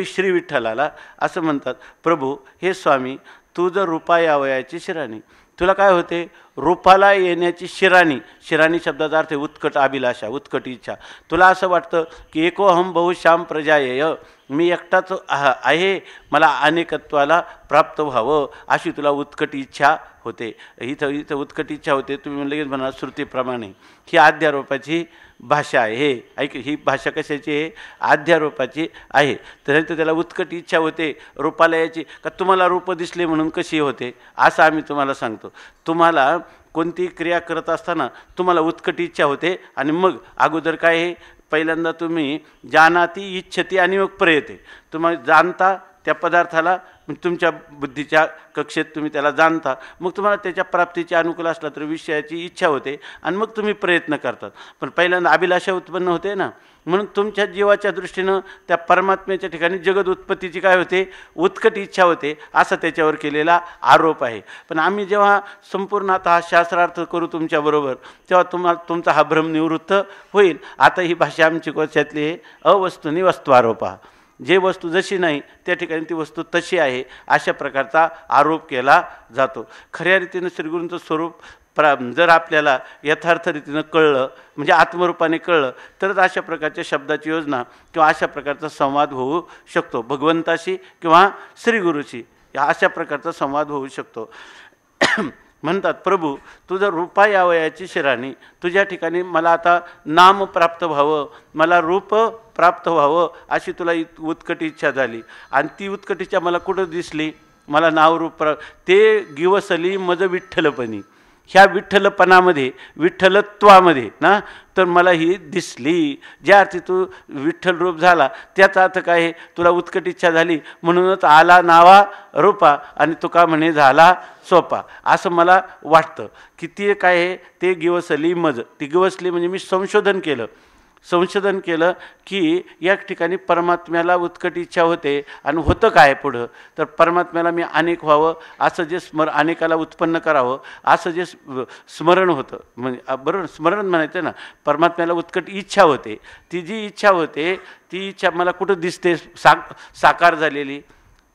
A: श्री विठ्ठलाला असं म्हणतात, प्रभू हे स्वामी तू जर रूपा यावयाची शिराणी, तुला काय होते, रूपाला येण्याची शिराणी शब्दाचा अर्थ उत्कट अभिलाषा, उत्कट इच्छा. तुला असं वाटतं की एकोहम बहुश्याम प्रजायेय, मी एकटाच आहे, मला अनेकत्वाला प्राप्त व्हावं अशी तुला उत्कट इच्छा होते. इथं उत्कट इच्छा होते. तुम्ही लगेच म्हणा श्रुतीप्रमाणे ही अध्यारोपाची भाषा आहे. ही भाषा कशाची आहे, अध्यारोपाची आहे. तर त्याला उत्कट इच्छा होते रूपाला याची. का तुम्हाला रूप दिसले म्हणून कशी होते, असं आम्ही तुम्हाला सांगतो. तुम्हाला कोणती क्रिया करत असताना तुम्हाला उत्कट इच्छा होते आणि मग अगोदर काय आहे, पहिल्यांदा तुम्ही जानाती इच्छती आणि मग प्रयते. तुम्हाला जाणता त्या पदार्थाला तुमच्या बुद्धीच्या कक्षेत तुम्ही त्याला जाणता, मग तुम्हाला त्याच्या प्राप्तीची अनुकूल असला तर विषयाची इच्छा होते आणि मग तुम्ही प्रयत्न करतात. पण पहिल्यांदा अभिलाषा उत्पन्न होते ना, म्हणून तुमच्या जीवाच्या दृष्टीनं त्या परमात्म्याच्या ठिकाणी जगत उत्पत्तीची काय होते, उत्कट इच्छा होते, असा त्याच्यावर केलेला आरोप आहे. पण आम्ही जेव्हा संपूर्ण आता हा शास्त्रार्थ करू तुमच्याबरोबर, तेव्हा तुमचा हा भ्रम निवृत्त होईल. आता ही भाषा आमची कोशातली आहे, अवस्तूनी वस्तुआरोपा. जे वस्तू जशी नाही त्या ठिकाणी ती वस्तू तशी आहे, अशा प्रकारचा आरोप केला जातो. खऱ्या रीतीनं श्रीगुरूंचं स्वरूप जर आपल्याला यथार्थ रीतीनं कळलं, म्हणजे आत्मरूपाने कळलं, तरच अशा प्रकारच्या शब्दाची योजना किंवा अशा प्रकारचा संवाद होऊ शकतो भगवंताशी किंवा श्रीगुरूशी. अशा प्रकारचा संवाद होऊ शकतो. म्हणतात, प्रभू तुझं रूपा यावयाची शिराणी, तुझ्या ठिकाणी मला आता नाम प्राप्त व्हावं, मला रूप प्राप्त व्हावं अशी तुला उत्कट इच्छा झाली. आणि ती उत्कट इच्छा मला कुठं दिसली, मला नावरूप ते गिवसली मज विठ्ठलपणी. ह्या विठ्ठलपणामध्ये, विठ्ठलत्वामध्ये ना, तर मला ही दिसली. ज्या अर्थी तू विठ्ठल रूप झाला त्याचा अर्थ काय आहे, तुला उत्कट इच्छा झाली म्हणूनच आला नावा रूपा आणि तुका म्हणे झाला सोपा, असं मला वाटतं. की ते काय आहे, ते गिवसली मज. ती गिवसली म्हणजे मी संशोधन केलं की या ठिकाणी परमात्म्याला उत्कट इच्छा होते आणि होतं काय पुढं, तर परमात्म्याला मी अनेक व्हावं असं जे अनेकाला उत्पन्न करावं असं जे स्मरण होतं, म्हणजे बरोबर स्मरण म्हणायचं ना, परमात्म्याला उत्कट इच्छा होते. ती जी इच्छा होते ती इच्छा मला कुठं दिसते, साकार झालेली,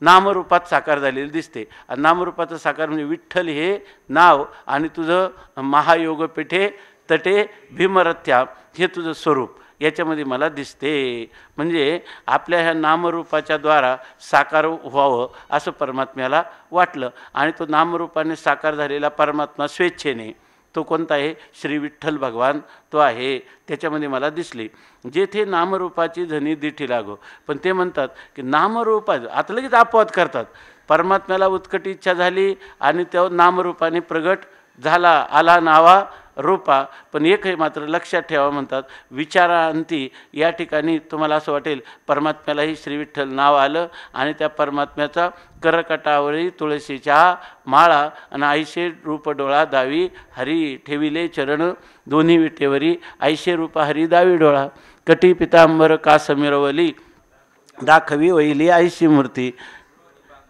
A: नामरूपात साकार झालेली दिसते. आणि नामरूपाचं साकार म्हणजे विठ्ठल हे नाव आणि तुझं महायोग पेठे तटे भीमरथ्या हे तुझं स्वरूप याच्यामध्ये मला दिसते. म्हणजे आपल्या ह्या नामरूपाच्या द्वारा साकार व्हावं असं परमात्म्याला वाटलं. आणि तो नामरूपाने साकार झालेला परमात्मा स्वेच्छेने, तो कोणता आहे, श्री विठ्ठल भगवान तो आहे, त्याच्यामध्ये मला दिसली. जेथे नामरूपाची धनी दिठी लागो. पण ते म्हणतात की नामरूपा आता लगेच अपवाद करतात. परमात्म्याला उत्कट इच्छा झाली आणि त्या नामरूपाने प्रगट झाला, आला नावा रूपा. पण एक हे मात्र लक्षात ठेवा, म्हणतात विचारांती या ठिकाणी तुम्हाला असं वाटेल परमात्म्यालाही श्री विठ्ठल नाव आलं आणि त्या परमात्म्याचा करकटावरी तुळशीच्या माळा आणि आईशे रूप डोळा दावी हरी ठेविले चरण दोन्ही विटेवरी आईशे रूप हरी दावी डोळा कटी पितांबर कासमिरवली दाखवी वैली आईशी मूर्ती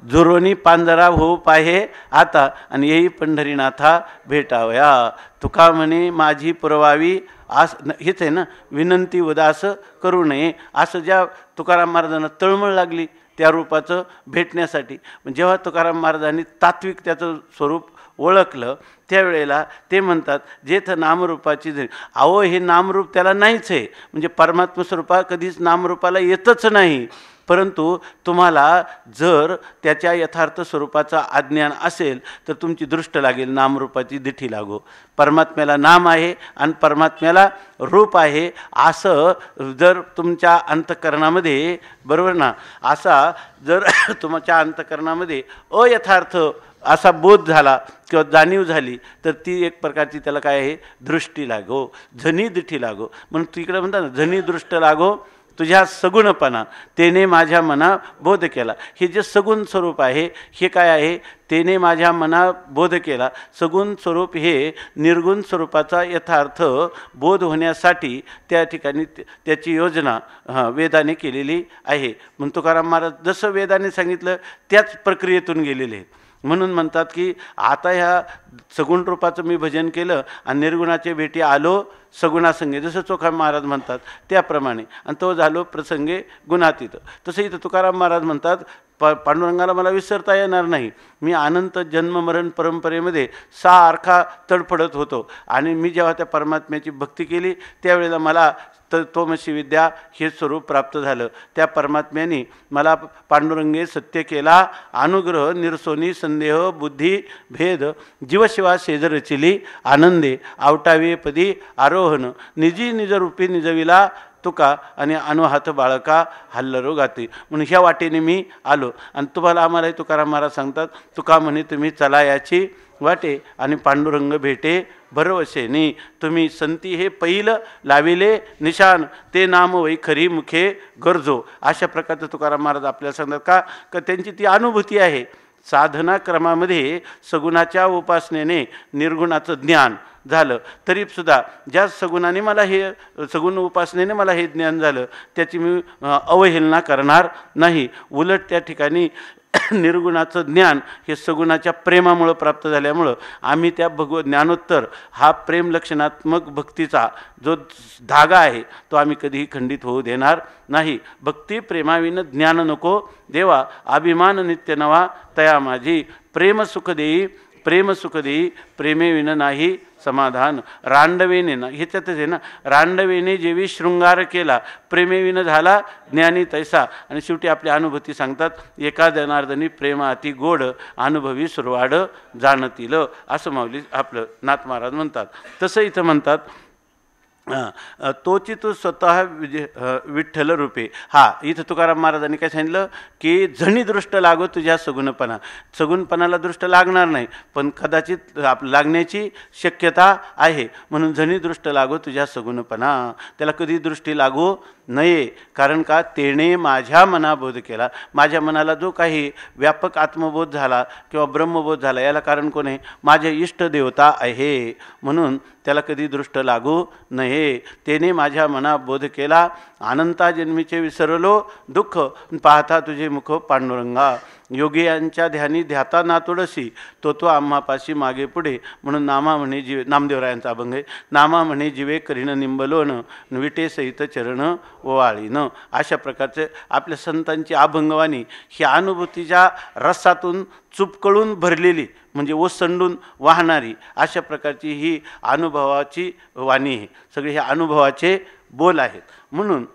A: जुरोनी पांजरा हो पाहे आता आणि येई पंढरीनाथा भेटावया. तुका म्हणे माझी पुरवावी आस, हेच आहे ना, विनंती उदास करू नये, असं ज्या तुकाराम महाराजांना तळमळ लागली त्या रूपाचं भेटण्यासाठी. जेव्हा तुकाराम महाराजांनी तात्विक त्याचं स्वरूप ओळखलं त्यावेळेला ते म्हणतात जेथं नामरूपाची अहो हे नामरूप त्याला नाहीच आहे, म्हणजे परमात्मा स्वरूपा कधीच नामरूपाला येतच नाही. परंतु तुम्हाला जर त्याच्या यथार्थ स्वरूपाचा अज्ञान असेल तर तुमची दृष्ट लागेल, नामरूपाची दिठी लागो. परमात्म्याला नाम आहे आणि परमात्म्याला रूप आहे असं जर तुमच्या अंतःकरणामध्ये, बरोबर ना, असा जर तुमच्या अंतःकरणामध्ये अयथार्थ असा बोध झाला किंवा जाणीव झाली तर ती एक प्रकारची त्याला काय आहे, दृष्टी लागो, झनी दिठी लागो. म्हणून तिकडे म्हणतात ना, झनी दृष्ट लागो तुझ्या सगुणपणा तेने माझ्या मना बोध केला. हे जे सगुण स्वरूप आहे हे काय आहे, तेने माझ्या मना बोध केला. सगुण स्वरूप हे निर्गुण स्वरूपाचा यथार्थ बोध होण्यासाठी त्या ठिकाणी त्याची योजना वेदाने केलेली आहे. म्हणून तुकाराम महाराज जसं वेदाने सांगितलं त्याच प्रक्रियेतून गेलेले आहेत. म्हणून म्हणतात की आता ह्या सगुण रूपाचं मी भजन केलं आणि निर्गुणाचे भेटी आलो सगुणासंगे, जसं तुकाराम महाराज म्हणतात त्याप्रमाणे, आणि तो झालो प्रसंगे गुणातीत. तसं इथं तुकाराम महाराज म्हणतात पांडुरंगाला मला विसरता येणार नाही. मी अनंत जन्ममरण परंपरेमध्ये सारखा तडफडत होतो आणि मी जेव्हा त्या परमात्म्याची भक्ती केली त्यावेळेला मला तत्वमसी विद्या हे स्वरूप प्राप्त झालं. त्या परमात्म्याने मला पांडुरंगे सत्य केला अनुग्रह निरसोनी संदेह बुद्धी भेद जीवशिवा शेज रचिली आनंदे आवटावे पदी आरोहण निजी निजरूपी निजविला तुका आणि अनुहात बाळका हल्लरो गाती. म्हणून ह्या वाटेने मी आलो. आणि तुम्हाला आम्हालाही तुकाराम महाराज सांगतात तुका म्हणे तुम्ही चला याची वाटे आणि पांडुरंग भेटे भरवसेनी. तुम्ही संती हे पहिलं लाविले निशान, ते नाम वै खरी मुखे गरजो. अशा प्रकारचं तुकाराम महाराज आपल्याला सांगतात का त्यांची ती अनुभूती आहे. साधना क्रमामध्ये सगुणाच्या उपासनेने निर्गुणाचं ज्ञान झालं तरीसुद्धा ज्या सगुणाने मला हे सगुण उपासनेने मला हे ज्ञान झालं त्याची मी अवहेलना करणार नाही. उलट त्या ठिकाणी निर्गुणाचं ज्ञान हे सगुणाच्या प्रेमामुळं प्राप्त झाल्यामुळं आम्ही त्या ज्ञानोत्तर हा प्रेम लक्षणात्मक भक्तीचा जो धागा आहे तो आम्ही कधीही खंडित होऊ देणार नाही. भक्ती प्रेमाविन ज्ञान नको देवा, अभिमान नित्य नवा तया माझी. प्रेम सुख देई प्रेम सुख देई, प्रेमेविन नाही समाधान. रांडवेने ना ह्याच्यातच आहे ना, रांडवेने जेवी शृंगार केला प्रेमेविन झाला ज्ञानी तैसा. आणि शेवटी आपली अनुभूती सांगतात, एका जनार्दनी प्रेम अति गोड अनुभवी सुरवाड जाणतील, असं माऊली आपलं नाथ महाराज म्हणतात. तसं इथं म्हणतात तोची तू स्वतः विठ्ठल रूपे. हा इथं तुकाराम महाराजांनी काय सांगितलं की झणी दृष्ट लागो तुझ्या सगुणपणा. सगुणपणाला दृष्ट लागणार नाही पण कदाचित लागण्याची शक्यता आहे, म्हणून झणी दृष्ट लागो तुझ्या सगुणपणा. त्याला कधी दृष्टी लागू नये, कारण का तेने माझ्या मनाबोध केला. माझ्या मनाला जो काही व्यापक आत्मबोध झाला किंवा ब्रह्मबोध झाला याला कारण कोण आहे? माझ्या इष्टदेवता आहे, म्हणून त्याला कधी दृष्ट लागू नये. तेने माझ्या मना बोध केला, अनंता जन्मीचे विसरलो दुःख, पाहता तुझे मुख पांडुरंगा. योगियांच्या ध्यानी ध्याता नातोडसी, तो आम्हापाशी मागे पुढे. म्हणून नामा म्हणे जीवे, नामदेवरायांचा अभंग आहे, नामा म्हणे जीवे करीन निंबलोन, विटे सहित चरण ओवाळीनं. अशा प्रकारचे आपल्या संतांची अभंगवाणी ही अनुभूतीच्या रसातून चुपकळून भरलेली म्हणजे ओसंडून वाहणारी अशा प्रकारची ही अनुभवाची वाणी आहे. सगळे हे अनुभवाचे बोल आहेत. म्हणून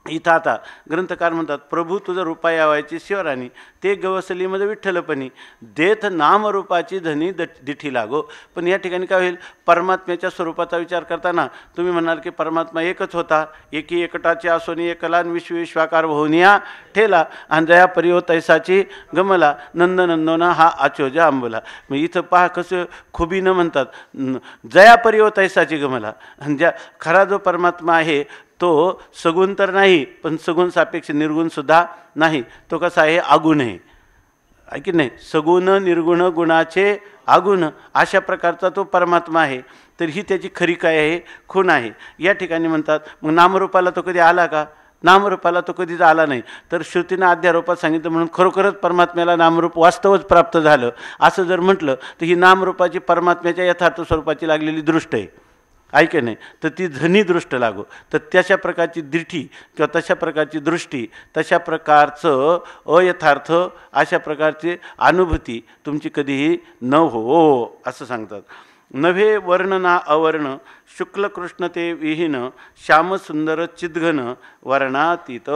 A: इथं आता ग्रंथकार म्हणतात, प्रभू तुझं रूपा यावायची शिवराणी, ते गवसलीमध्ये विठ्ठलपणी देत नामरूपाची धनी दिठी लागो. पण या ठिकाणी काय होईल, परमात्म्याच्या स्वरूपाचा विचार करताना तुम्ही म्हणाल की परमात्मा एकच होता, एकी एकटाचे असोनी एकला विश्वाकार होनिया ठेला, आणि जया परियो तैसाची गमला, नंदनंदोना हा आचोजा आंबोला. मग इथं पहा कसं खुबीनं म्हणतात, जया परियो तैसाची गमला. आणि ज्या खरा जो परमात्मा आहे तो सगुण तर नाही पण सगुण सापेक्ष निर्गुणसुद्धा नाही. तो कसा आहे? आगुण आहे की नाही? सगुण निर्गुण गुणाचे आगुण अशा प्रकारचा तो परमात्मा आहे. तर ही त्याची खरी काय आहे? खूण आहे. या ठिकाणी म्हणतात मग नामरूपाला तो कधी आला का? नामरूपाला तो कधीच आला नाही. तर श्रुतीनं अध्यारोपात सांगितलं म्हणून खरोखरच परमात्म्याला नामरूप वास्तवच प्राप्त झालं असं जर म्हटलं तर ही नामरूपाची परमात्म्याच्या यथार्थ स्वरूपाची लागलेली दृष्ट आहे, ऐके नाही. तर ती धनी दृष्ट लागो. तर तशा प्रकारची दृष्टी किंवा तशा प्रकारची दृष्टी, तशा प्रकारचं अयथार्थ अशा प्रकारची अनुभूती तुमची कधीही न हो असं सांगतात. नव्हे वर्ण ना अवर्ण, शुक्ल कृष्ण ते विहीन, श्याम सुंदर चिद्घन वर्णातीत.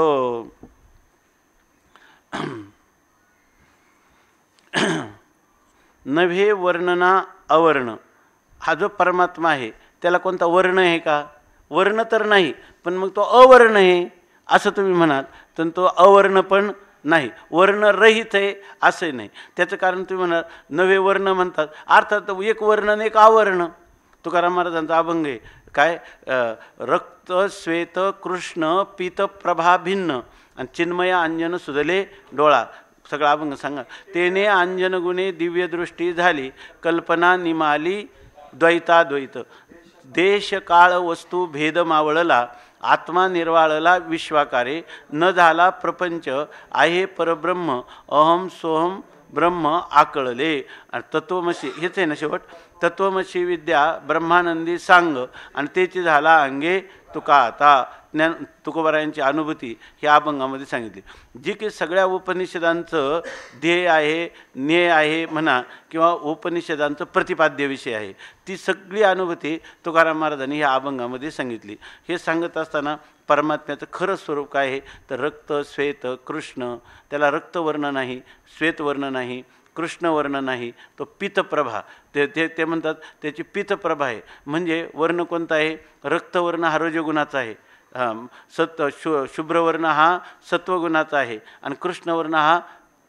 A: नव्हे वर्ण ना अवर्ण, हा जो परमात्मा आहे त्याला कोणता वर्ण आहे का? वर्ण तर नाही, पण मग तो अवर्ण आहे असं तुम्ही म्हणाल तर तो अवर्ण पण नाही, वर्णरहित आहे असं नाही. त्याचं कारण तुम्ही म्हणाल नवे वर्ण म्हणतात, अर्थात एक वर्ण आणि एक आवर्ण. तुकाराम महाराजांचा अभंग आहे काय, रक्त श्वेत कृष्ण पीत प्रभा भिन्न, आणि चिन्मय अंजन सुधले डोळा. सगळा अभंग सांगा. तेने अंजन गुणे दिव्य दृष्टी झाली, कल्पना निमाली द्वैताद्वैत, देश काळ वस्तू भेद मावळला, आत्मा निर्वाळला विश्वाकारे, न झाला प्रपंच आहे परब्रह्म, अहम सोहम ब्रह्म आकळले. आणि तत्वमसी हेच आहे ना शेवट, तत्वमसी विद्या ब्रह्मानंदी सांग, आणि तेची झाला अंगे तुका आता. ज्ञान तुकोबारायांची अनुभूती ह्या अभंगामध्ये सांगितली, जी की सगळ्या उपनिषदांचं ध्येय आहे, न्याय आहे म्हणा, किंवा उपनिषदांचं प्रतिपाद्य विषय आहे. ती सगळी अनुभूती तुकाराम महाराजांनी ह्या अभंगामध्ये सांगितली. हे सांगत असताना परमात्म्याचं खरं स्वरूप काय आहे तर रक्त श्वेत कृष्ण, त्याला रक्तवर्ण नाही, श्वेतवर्ण नाही, कृष्णवर्ण नाही, तो पितप्रभा. ते म्हणतात त्याची पितप्रभा आहे. म्हणजे वर्ण कोणता आहे? रक्तवर्ण हा रजोगुणाचा आहे, शुभ्रवर्ण हा सत्वगुणाचा आहे, आणि कृष्णवर्ण हा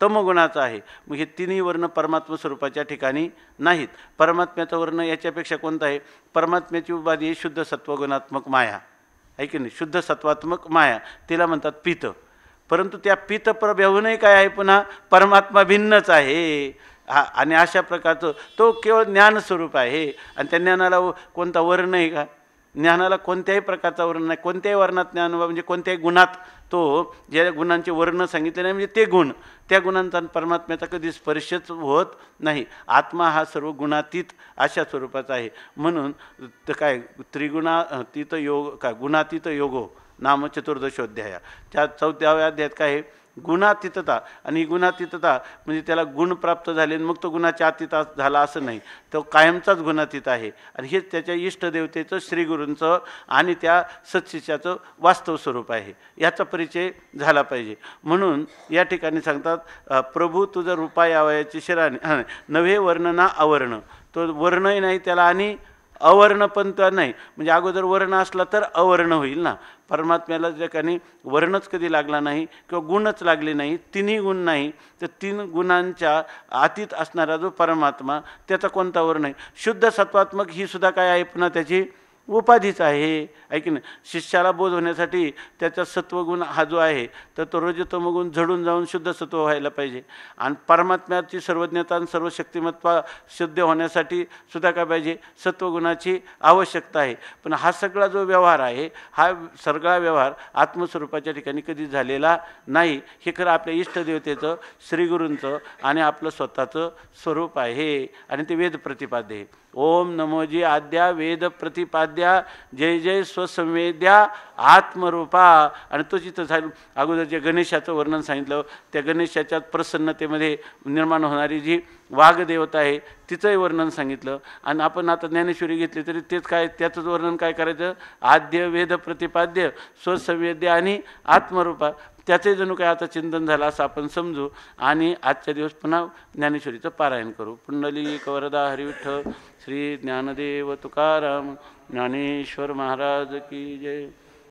A: तमगुणाचा आहे. मग हे तिन्ही वर्ण परमात्मा स्वरूपाच्या ठिकाणी नाहीत. परमात्म्याचा वर्ण याच्यापेक्षा कोणता आहे? परमात्म्याची उपाधी आहे शुद्ध सत्वगुणात्मक माया, आहे की नाही? शुद्ध सत्वात्मक माया, तिला म्हणतात पित. परंतु त्या पित प्रभेहूनही काय आहे? पुन्हा परमात्मा भिन्नच आहे. आणि अशा प्रकारचं तो केवळ ज्ञानस्वरूप आहे. आणि त्या ज्ञानाला कोणता वर्ण आहे का? ज्ञानाला कोणत्याही प्रकारचा वर्ण नाही. कोणत्याही वर्णात ज्ञान म्हणजे कोणत्याही गुणात तो ज्या गुणांचे वर्ण सांगितले नाही म्हणजे ते गुण, त्या गुणांचा परमात्म्याचा कधी स्पर्शच होत नाही. आत्मा हा सर्व गुणातीत अशा स्वरूपाचा आहे. म्हणून काय त्रिगुणातीत योग काय गुणातीत योगो नाम चतुर्दशोध्याय, त्या 4व्या अध्यायात काय आहे? गुणातीतता. आणि ही गुणातीतता म्हणजे त्याला गुण प्राप्त झाले मग तो गुणाच्या अतीत झाला असं नाही, तो कायमचाच गुणातीत आहे. आणि हेच त्याच्या इष्टदेवतेचं श्रीगुरूंचं आणि त्या सत्शिष्याचं वास्तव स्वरूप आहे. याचा परिचय झाला पाहिजे. म्हणून या ठिकाणी सांगतात प्रभू तुझं रूपा यावयाची शिराने नव्हे वर्ण ना आवर्ण. तो वर्णही नाही त्याला आणि अवर्ण पण तर नाही. म्हणजे अगोदर वर्ण असला तर अवर्ण होईल ना. परमात्म्याला ज्या ठिकाणी वर्णच कधी लागला नाही किंवा गुणच लागले नाही, तिन्ही गुण नाही, तर 3 गुणांच्या अतीत असणारा जो परमात्मा त्याचा कोणता वर्ण आहे? शुद्ध सत्वात्मक ही सुद्धा काय आहे? पुन्हा त्याची उपाधीच आहे, आहे की नाही? शिष्याला बोध होण्यासाठी त्याचा सत्वगुण हा जो आहे तर तो रजतमगुण झडून जाऊन शुद्ध सत्व व्हायला पाहिजे. आणि परमात्म्याची सर्वज्ञता आणि सर्व शक्तिमत्व सिद्ध होण्यासाठी सुद्धा काय पाहिजे? सत्वगुणाची आवश्यकता आहे. पण हा सगळा जो व्यवहार आहे हा सगळा व्यवहार आत्मस्वरूपाच्या ठिकाणी कधी झालेला नाही. हे खरं आपल्या इष्टदेवतेचं श्रीगुरूंचं आणि आपलं स्वतःचं स्वरूप आहे आणि ते वेद प्रतिपाद्य आहे. ओम नमोजी आद्या वेद प्रतिपाद्या जय जय स्वसंवेद्या आत्मरूपा. आणि तो जिथं झालं अगोदर जे गणेशाचं वर्णन सांगितलं, त्या गणेशाच्या प्रसन्नतेमध्ये निर्माण होणारी जी वाघदेवता आहे तिचंही वर्णन सांगितलं. आणि आपण आता ज्ञानेश्वरी घेतली तरी तेच काय, त्याचंच वर्णन काय करायचं? आद्य वेद प्रतिपाद्य स्वसंवेद्य आणि आत्मरूपा. त्याचे जणू काय आता चिंतन झालं असं आपण समजू. आणि आजच्या दिवस पुन्हा ज्ञानेश्वरीचं पारायण करू. पुंडलिक वरदा हरिविठ्ठल श्री ज्ञानदेव तुकाराम ज्ञानेश्वर महाराज की जय.